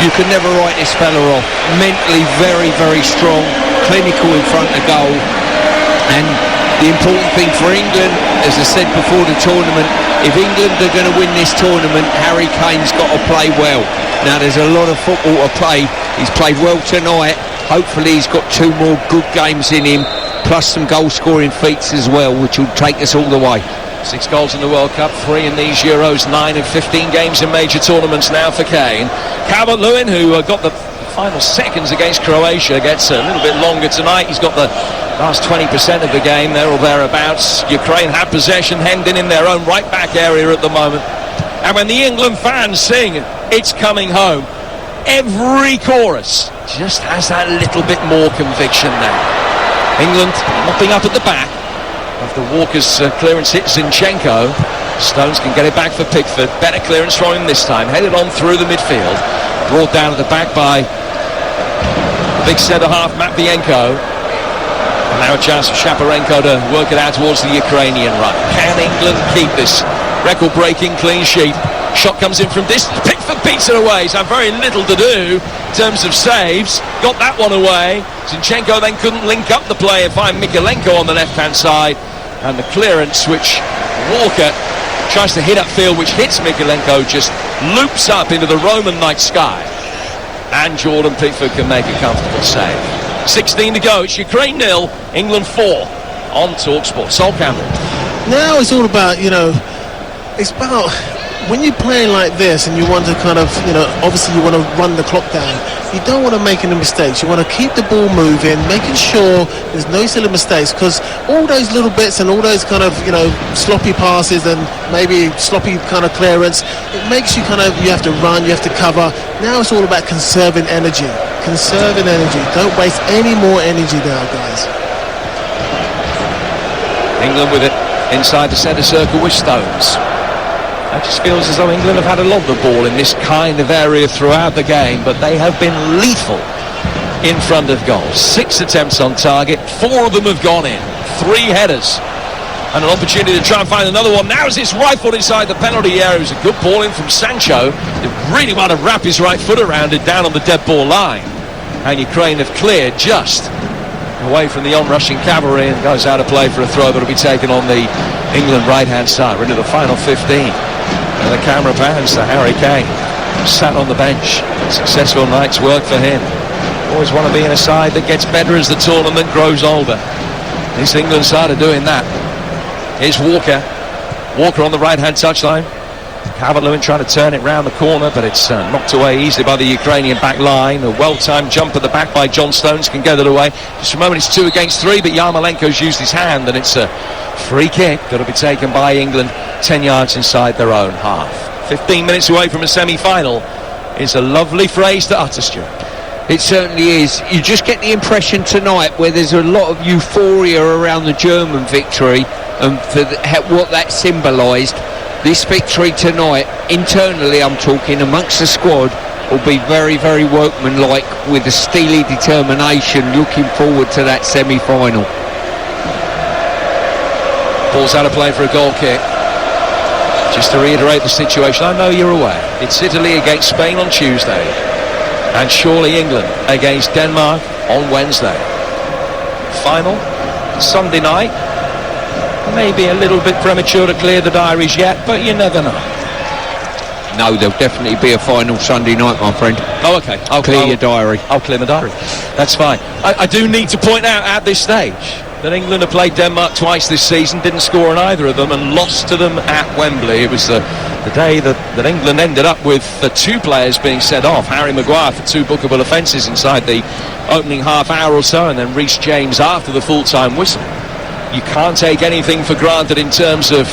You can never write this fella off. Mentally very, very strong, clinical in front of goal, and the important thing for England, as I said before the tournament, if England are going to win this tournament, Harry Kane's got to play well. Now there's a lot of football to play. He's played well tonight. Hopefully he's got 2 more good games in him, plus some goal scoring feats as well, which will take us all the way. 6 goals in the World Cup, 3 in these Euros, 9 in 15 games in major tournaments now for Kane. Calvert-Lewin, who got the final seconds against Croatia, gets a little bit longer tonight. He's got the last 20% of the game there or thereabouts. Ukraine have possession, hemmed in their own right back area at the moment. And when the England fans sing "It's Coming Home," every chorus just has that little bit more conviction now. England mopping up at the back after Walker's clearance hit Zinchenko. Stones can get it back for Pickford. Better clearance from him this time. Headed on through the midfield. Brought down at the back by the big centre-half Matvienko. And now a chance for Shaparenko to work it out towards the Ukrainian run. Can England keep this record-breaking clean sheet? Shot comes in from distance. Pickford beats it away. He's had very little to do in terms of saves. Got that one away. Zinchenko then couldn't link up the play and find Mikolenko on the left-hand side. And the clearance, which Walker tries to hit upfield, which hits Mikolenko, just loops up into the Roman night sky. And Jordan Pickford can make a comfortable save. 16 to go. It's Ukraine 0, England 4 on TalkSport. Sol Campbell. Now it's all about, it's about when you're playing like this and you want to kind of, obviously you want to run the clock down, you don't want to make any mistakes. You want to keep the ball moving, making sure there's no silly mistakes, because all those little bits and all those kind of, sloppy passes and maybe sloppy kind of clearance, it makes you you have to run, you have to cover. Now it's all about conserving energy. Conserving energy. Don't waste any more energy now, guys. England with it inside the centre circle with Stones. It just feels as though England have had a lot of the ball in this kind of area throughout the game, but they have been lethal in front of goal. 6 attempts on target, 4 of them have gone in. 3 headers. And an opportunity to try and find another one. Now as it's rifled inside the penalty area, it was a good ball in from Sancho. They really want to wrap his right foot around it down on the dead ball line. And Ukraine have cleared just away from the on-rushing cavalry and goes out of play for a throw that will be taken on the England right-hand side. We're into the final 15. And the camera pans to Harry Kane, sat on the bench. Successful night's work for him. Always want to be in a side that gets better as the tournament grows older. This England side are doing that. Here's Walker. Walker on the right-hand touchline. Calvert-Lewin trying to turn it round the corner, but it's knocked away easily by the Ukrainian back line. A well-timed jump at the back by John Stones can get it away. Just for a moment it's 2 against 3, but Yarmolenko's used his hand, and it's a free kick that'll be taken by England 10 yards inside their own half. 15 minutes away from a semi-final is a lovely phrase to utter, Stuart. It certainly is. You just get the impression tonight where there's a lot of euphoria around the German victory and for what that symbolised. This victory tonight, internally I'm talking, amongst the squad, will be very, very workmanlike with a steely determination looking forward to that semi-final. Ball's out of play for a goal kick. Just to reiterate the situation, I know you're aware. It's Italy against Spain on Tuesday, and surely England against Denmark on Wednesday. Final, Sunday night. Maybe a little bit premature to clear the diaries yet, but you never know. No, there'll definitely be a final Sunday night, my friend. Oh, okay. I'll clear your diary. I'll clear my diary. That's fine. I do need to point out at this stage that England have played Denmark twice this season, didn't score on either of them, and lost to them at Wembley. It was the day that England ended up with the 2 players being sent off. Harry Maguire for 2 bookable offences inside the opening half hour or so, and then Reece James after the full-time whistle. You can't take anything for granted in terms of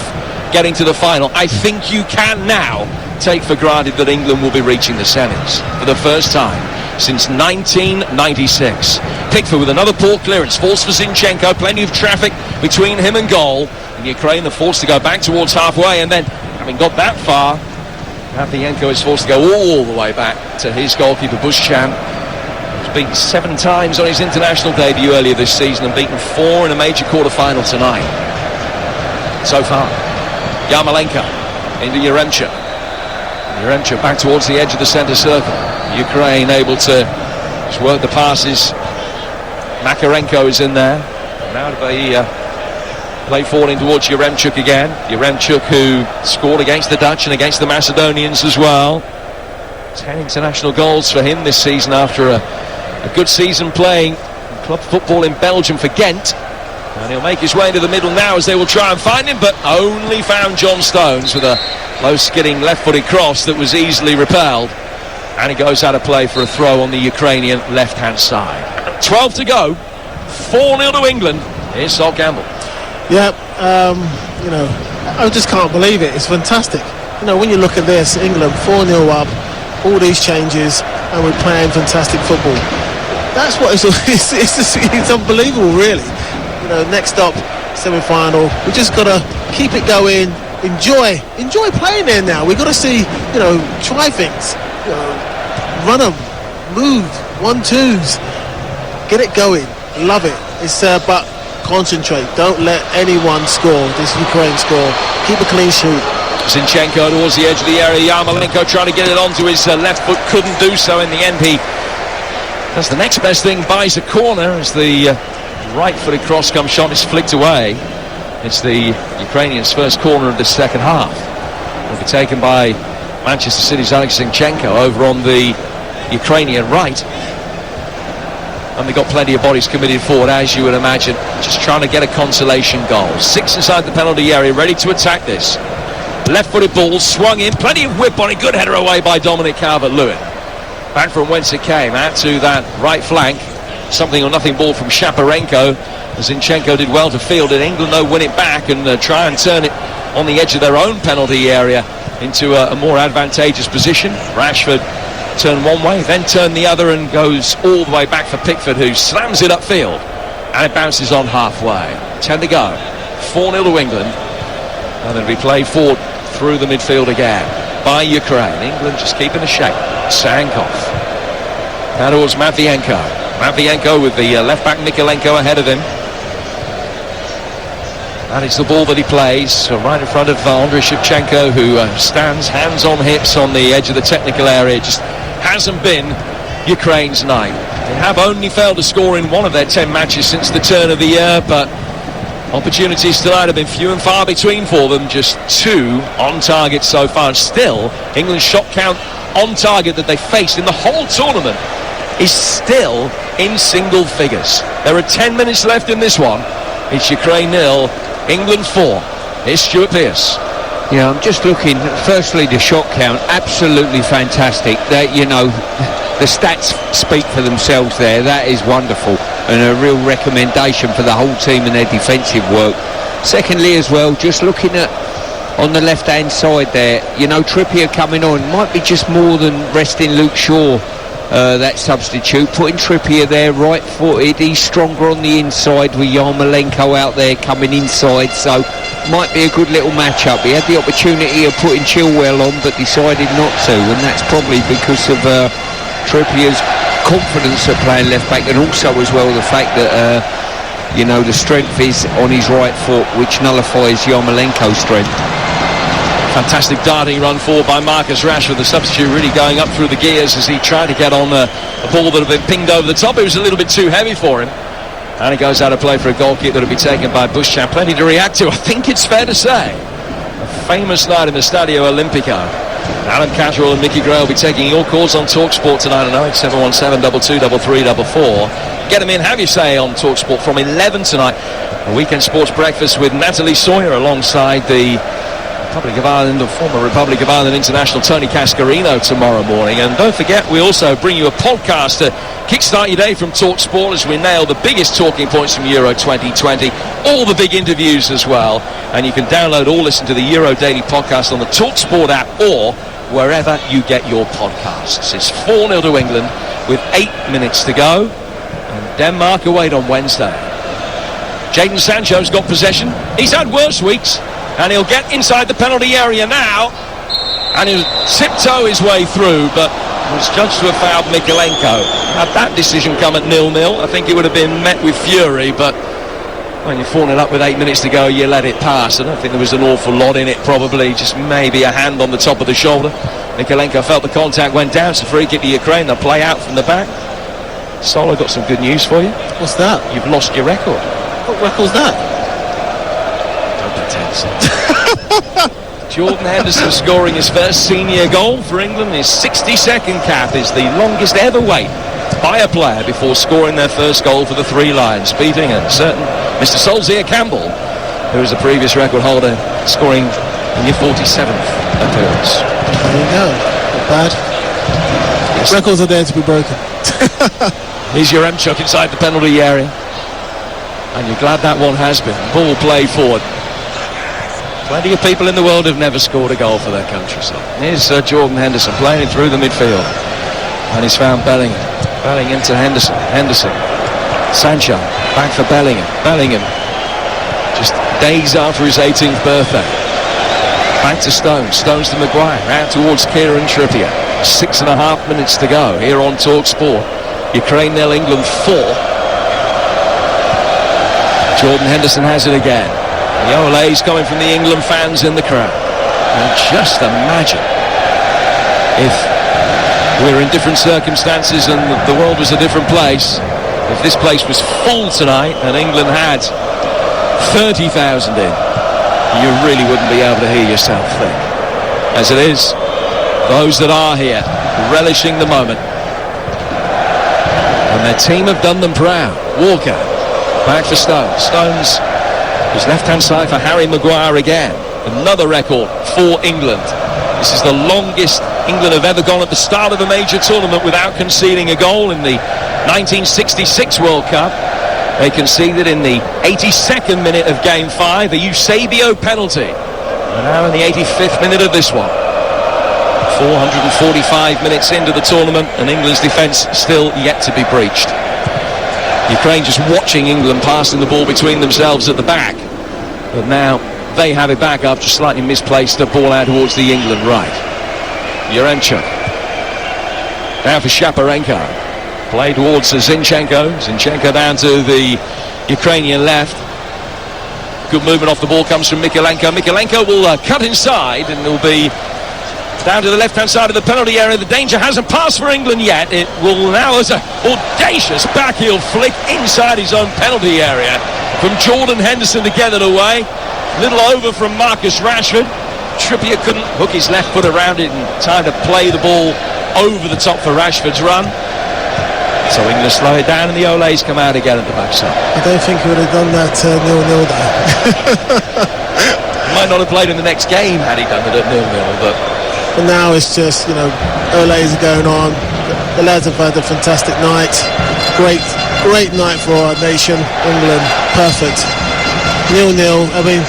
getting to the final. I think you can now take for granted that England will be reaching the semis for the first time since 1996. Pickford with another poor clearance, falls for Zinchenko, plenty of traffic between him and goal, and Ukraine are forced to go back towards halfway, and then having got that far, Matvienko is forced to go all the way back to his goalkeeper Bushchan. He's beaten 7 times on his international debut earlier this season and beaten 4 in a major quarter-final tonight. So far, Yarmolenko into Yaremchuk. Yaremchuk back towards the edge of the centre circle. Ukraine able to just work the passes. Makarenko is in there. Now to be play forward in towards Yaremchuk again. Yaremchuk, who scored against the Dutch and against the Macedonians as well. 10 international goals for him this season after a good season playing club football in Belgium for Ghent. And he'll make his way into the middle now as they will try and find him, but only found John Stones with a low-skidding left-footed cross that was easily repelled. And he goes out of play for a throw on the Ukrainian left-hand side. 12 to go, 4-0 to England. Here's Sol Campbell. Yeah, I just can't believe it. It's fantastic. When you look at this, England 4-0 up, all these changes, and we're playing fantastic football. That's what it's unbelievable, really. Next up, semi-final. We just got to keep it going. Enjoy playing there now. We've got to see, try things, run them, move, 1-2s, get it going. Love it. It's but concentrate. Don't let anyone score. This Ukraine score. Keep a clean sheet. Zinchenko towards the edge of the area. Yarmolenko trying to get it onto his left foot, couldn't do so. In the end, he does the next best thing, buys a corner as the right-footed cross comes shot, is flicked away. It's the Ukrainians' first corner of the second half. It'll be taken by Manchester City's Alex Zinchenko over on the Ukrainian right. And they've got plenty of bodies committed forward, as you would imagine, just trying to get a consolation goal. 6 inside the penalty area, ready to attack this. Left-footed ball, swung in, plenty of whip on it, good header away by Dominic Calvert-Lewin. Back from whence it came, out to that right flank. Something or nothing ball from Shaparenko. Zinchenko did well to field it. England, though, win it back and try and turn it on the edge of their own penalty area into a more advantageous position. Rashford turned one way, then turned the other and goes all the way back for Pickford, who slams it upfield. And it bounces on halfway. 10 to go. 4-0 to England. And it'll be played forward through the midfield again by Ukraine. England just keeping the shape. Sankov. Now towards Matvienko. Matvienko with the left-back Mikolenko ahead of him. That is the ball that he plays right in front of Andriy Shevchenko, who stands hands on hips on the edge of the technical area. It just hasn't been Ukraine's night. They have only failed to score in one of their 10 matches since the turn of the year, but opportunities tonight have been few and far between for them. Just 2 on target so far. Still, England's shot count on target that they faced in the whole tournament is still in single figures. There are 10 minutes left in this one. It's Ukraine 0, England 4. Here's Stuart Pearce. Yeah, I'm just looking. Firstly, the shot count, absolutely fantastic. That, you know, the stats speak for themselves there. That is wonderful and a real recommendation for the whole team and their defensive work. Secondly, as well, just looking at on the left-hand side there, you know, Trippier coming on might be just more than resting Luke Shaw. That substitute, putting Trippier there right-footed, he's stronger on the inside with Yarmolenko out there coming inside, so might be a good little match-up. He had the opportunity of putting Chilwell on but decided not to, and that's probably because of Trippier's confidence at playing left-back, and also as well the fact that you know, the strength is on his right foot, which nullifies Yarmolenko's strength. Fantastic darting run forward by Marcus Rashford, the substitute really going up through the gears as he tried to get on a ball that had been pinged over the top. It was a little bit too heavy for him, and it goes out of play for a goal kick that will be taken by Buschamp. Plenty to react to, I think it's fair to say. A famous night in the Stadio Olimpico. Alan Catterall and Mickey Gray will be taking your calls on TalkSport tonight at 0717 22 3344. Get them in, have your say on TalkSport from 11 tonight. A weekend sports breakfast with Natalie Sawyer alongside the Republic of Ireland, the former Republic of Ireland international Tony Cascarino tomorrow morning. And don't forget, we also bring you a podcast to kickstart your day from TalkSport as we nail the biggest talking points from Euro 2020, all the big interviews as well. And you can download or listen to the Euro Daily podcast on the TalkSport app or wherever you get your podcasts. It's 4-0 to England with 8 minutes to go, and Denmark await on Wednesday. Jadon Sancho's got possession. He's had worse weeks, and he'll get inside the penalty area now, and he'll tiptoe his way through, but was judged to have fouled Mikolenko. Had that decision come at 0-0, I think it would have been met with fury, but when you're 4-0 up with 8 minutes to go, you let it pass. I don't think there was an awful lot in it, probably just maybe a hand on the top of the shoulder. Mikolenko felt the contact went down, so free kick to Ukraine. They'll play out from the back. Solo, got some good news for you. What's that? You've lost your record. What record's that? Don't pretend. Jordan Henderson scoring his first senior goal for England. His 62nd cap is the longest ever wait by a player before scoring their first goal for the Three Lions, beating a certain Mr. Solskjaer Campbell, who is the previous record holder, scoring in your 47th appearance. There you go. Not bad. Yes. Records are there to be broken. Here's your Remchuk inside the penalty area, and you're glad that one has been. Ball played forward. Plenty of people in the world have never scored a goal for their country. So here's Jordan Henderson playing it through the midfield, and he's found Bellingham. Bellingham to Henderson. Henderson. Sancho. Back for Bellingham. Bellingham. Just days after his 18th birthday. Back to Stones. Stones to Maguire. Out towards Kieran Trippier. 6.5 minutes to go here on TalkSport. Ukraine 0, England 4. Jordan Henderson has it again. The Ole's coming from the England fans in the crowd. And just imagine if we're in different circumstances and the world was a different place. If this place was full tonight and England had 30,000 in, you really wouldn't be able to hear yourself think. As it is, those that are here relishing the moment, and their team have done them proud. Walker back for Stones. Stones is left hand side for Harry Maguire again. Another record for England. This is the longest England have ever gone at the start of a major tournament without conceding a goal. In the 1966 World Cup, they conceded in the 82nd minute of Game 5 a Eusebio penalty. And now in the 85th minute of this one. 445 minutes into the tournament, and England's defence still yet to be breached. Ukraine just watching England passing the ball between themselves at the back. But now they have it back after slightly misplaced a ball out towards the England right. Yaremchuk. Now for Shaparenko. Play towards Zinchenko. Zinchenko down to the Ukrainian left. Good movement off the ball comes from Mykolenko. Mykolenko will cut inside, and will be down to the left-hand side of the penalty area. The danger hasn't passed for England yet. It will now, as an audacious backheel flick inside his own penalty area from Jordan Henderson to get it away. Little over from Marcus Rashford. Trippier couldn't hook his left foot around it in time to play the ball over the top for Rashford's run. So England slow it down, and the Olays come out again at the backside. I don't think he would have done that 0-0 though. He might not have played in the next game had he done it at 0-0, but now it's just, Olays are going on. The lads have had a fantastic night. Great night for our nation. England, perfect. 0-0. I mean,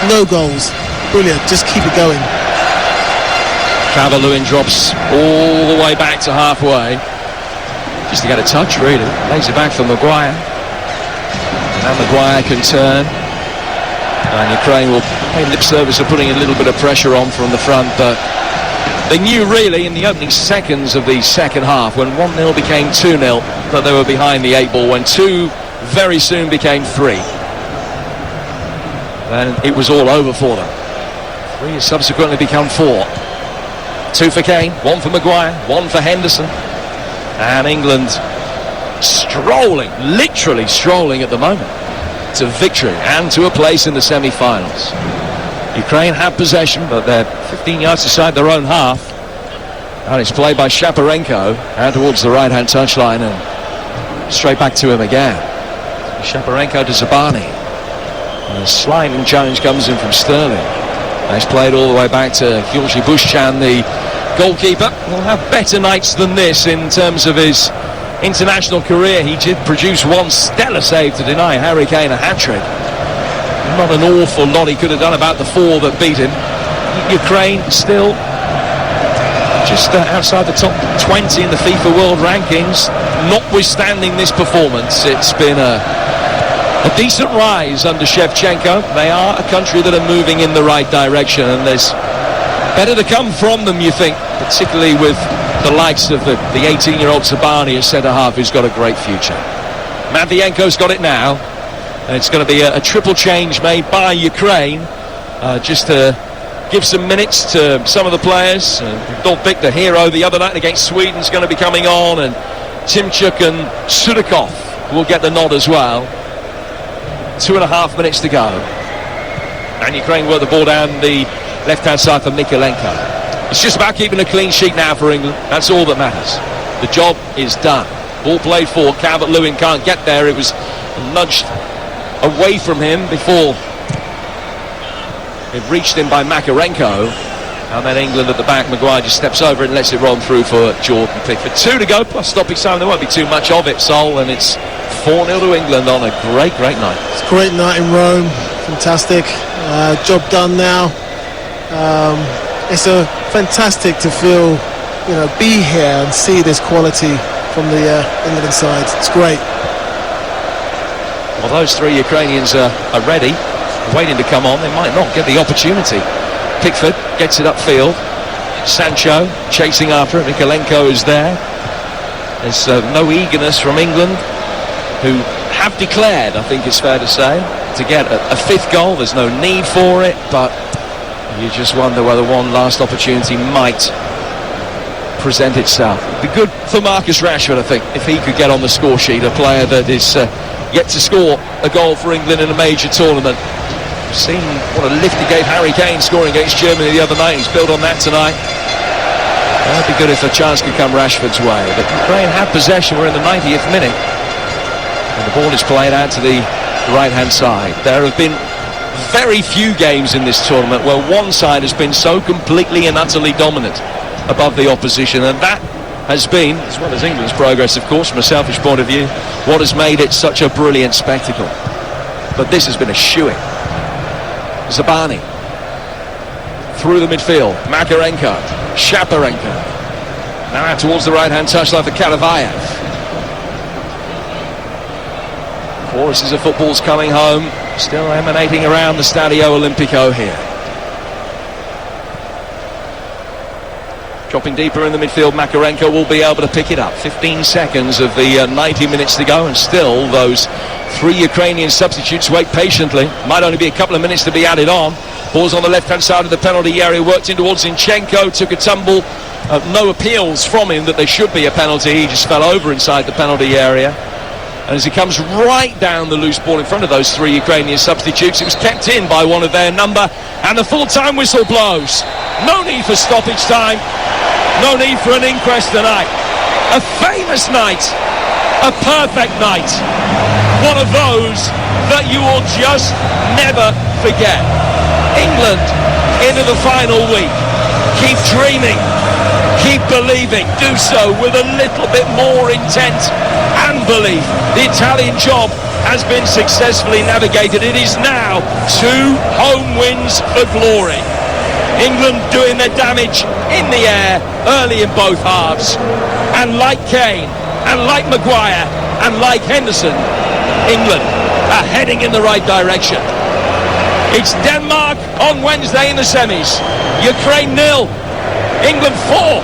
no goals. Brilliant. Just keep it going. Calvert-Lewin drops all the way back to halfway. Just to get a touch, really. Lays it back for Maguire. Now Maguire can turn. And Ukraine will pay lip service of putting a little bit of pressure on from the front, but they knew really in the opening seconds of the second half, when 1-0 became 2-0, that they were behind the 8 ball, when 2 very soon became 3. And it was all over for them. 3 has subsequently become 4. 2 for Kane, 1 for Maguire, 1 for Henderson. And England strolling, literally strolling at the moment, to victory and to a place in the semi-finals. Ukraine have possession, but they're 15 yards inside their own half. And it's played by Shaparenko out towards the right-hand touchline, and straight back to him again. Shaparenko to Zabani. And a sliding challenge comes in from Sterling. And it's played all the way back to György Buschan, the goalkeeper. Will have better nights than this in terms of his international career. He did produce one stellar save to deny Harry Kane a hat-trick. Not an awful lot he could have done about the 4 that beat him. Ukraine still just outside the top 20 in the FIFA World Rankings. Notwithstanding this performance, it's been a decent rise under Shevchenko. They are a country that are moving in the right direction, and there's better to come from them, you think, particularly with the likes of the 18-year-old Zabani as centre-half, who's got a great future. Matvienko's got it now, and it's going to be a triple change made by Ukraine, just to give some minutes to some of the players. Dolbik, the hero the other night against Sweden, is going to be coming on, and Timchuk and Sudakov will get the nod as well. 2.5 minutes to go, and Ukraine work the ball down the left-hand side for Mykolenko. It's just about keeping a clean sheet now for England. That's all that matters. The job is done. Ball played for. Calvert-Lewin can't get there. It was nudged away from him before it reached him by Makarenko. And then England at the back. Maguire just steps over it and lets it run through for Jordan Pickford. 2 to go plus stoppage time. There won't be too much of it, Sol, and it's 4-0 to England on a great night. It's a great night in Rome. Fantastic. Job done now. It's fantastic to feel, be here and see this quality from the England side. It's great. Well, those 3 Ukrainians are ready, waiting to come on. They might not get the opportunity. Pickford gets it upfield. Sancho chasing after it. Mykolenko is there. There's no eagerness from England, who have declared, I think it's fair to say, to get a 5th goal. There's no need for it, but you just wonder whether one last opportunity might present itself. It'd be good for Marcus Rashford, I think, if he could get on the score sheet, a player that is yet to score a goal for England in a major tournament. We've seen what a lift he gave Harry Kane scoring against Germany the other night. He's built on that tonight. It'd be good if a chance could come Rashford's way. But Ukraine have possession. We're in the 90th minute. And the ball is played out to the right-hand side. There have been very few games in this tournament where one side has been so completely and utterly dominant above the opposition, and that has been, as well as England's progress, of course, from a selfish point of view, what has made it such a brilliant spectacle. But this has been a shoo-in. Zabani through the midfield, Makarenko, Shaparenko, now out towards the right-hand touchline for Karavayev. Choruses of footballs coming home, still emanating around the Stadio Olimpico here. Dropping deeper in the midfield, Makarenko will be able to pick it up. 15 seconds of the 90 minutes to go, and still those 3 Ukrainian substitutes wait patiently. Might only be a couple of minutes to be added on. Ball's on the left-hand side of the penalty area, worked in towards Zinchenko, took a tumble. No appeals from him that there should be a penalty. He just fell over inside the penalty area. And as he comes right down the loose ball in front of those 3 Ukrainian substitutes, it was kept in by one of their number, and the full-time whistle blows. No need for stoppage time. No need for an inquest tonight. A famous night. A perfect night. One of those that you will just never forget. England into the final week. Keep dreaming. Keep believing. Do so with a little bit more intent and belief. The Italian job has been successfully navigated. It is now 2 home wins for glory. England doing their damage in the air early in both halves, and like Kane and like Maguire and like Henderson, England are heading in the right direction. It's Denmark on Wednesday in the semis. Ukraine 0, England 4.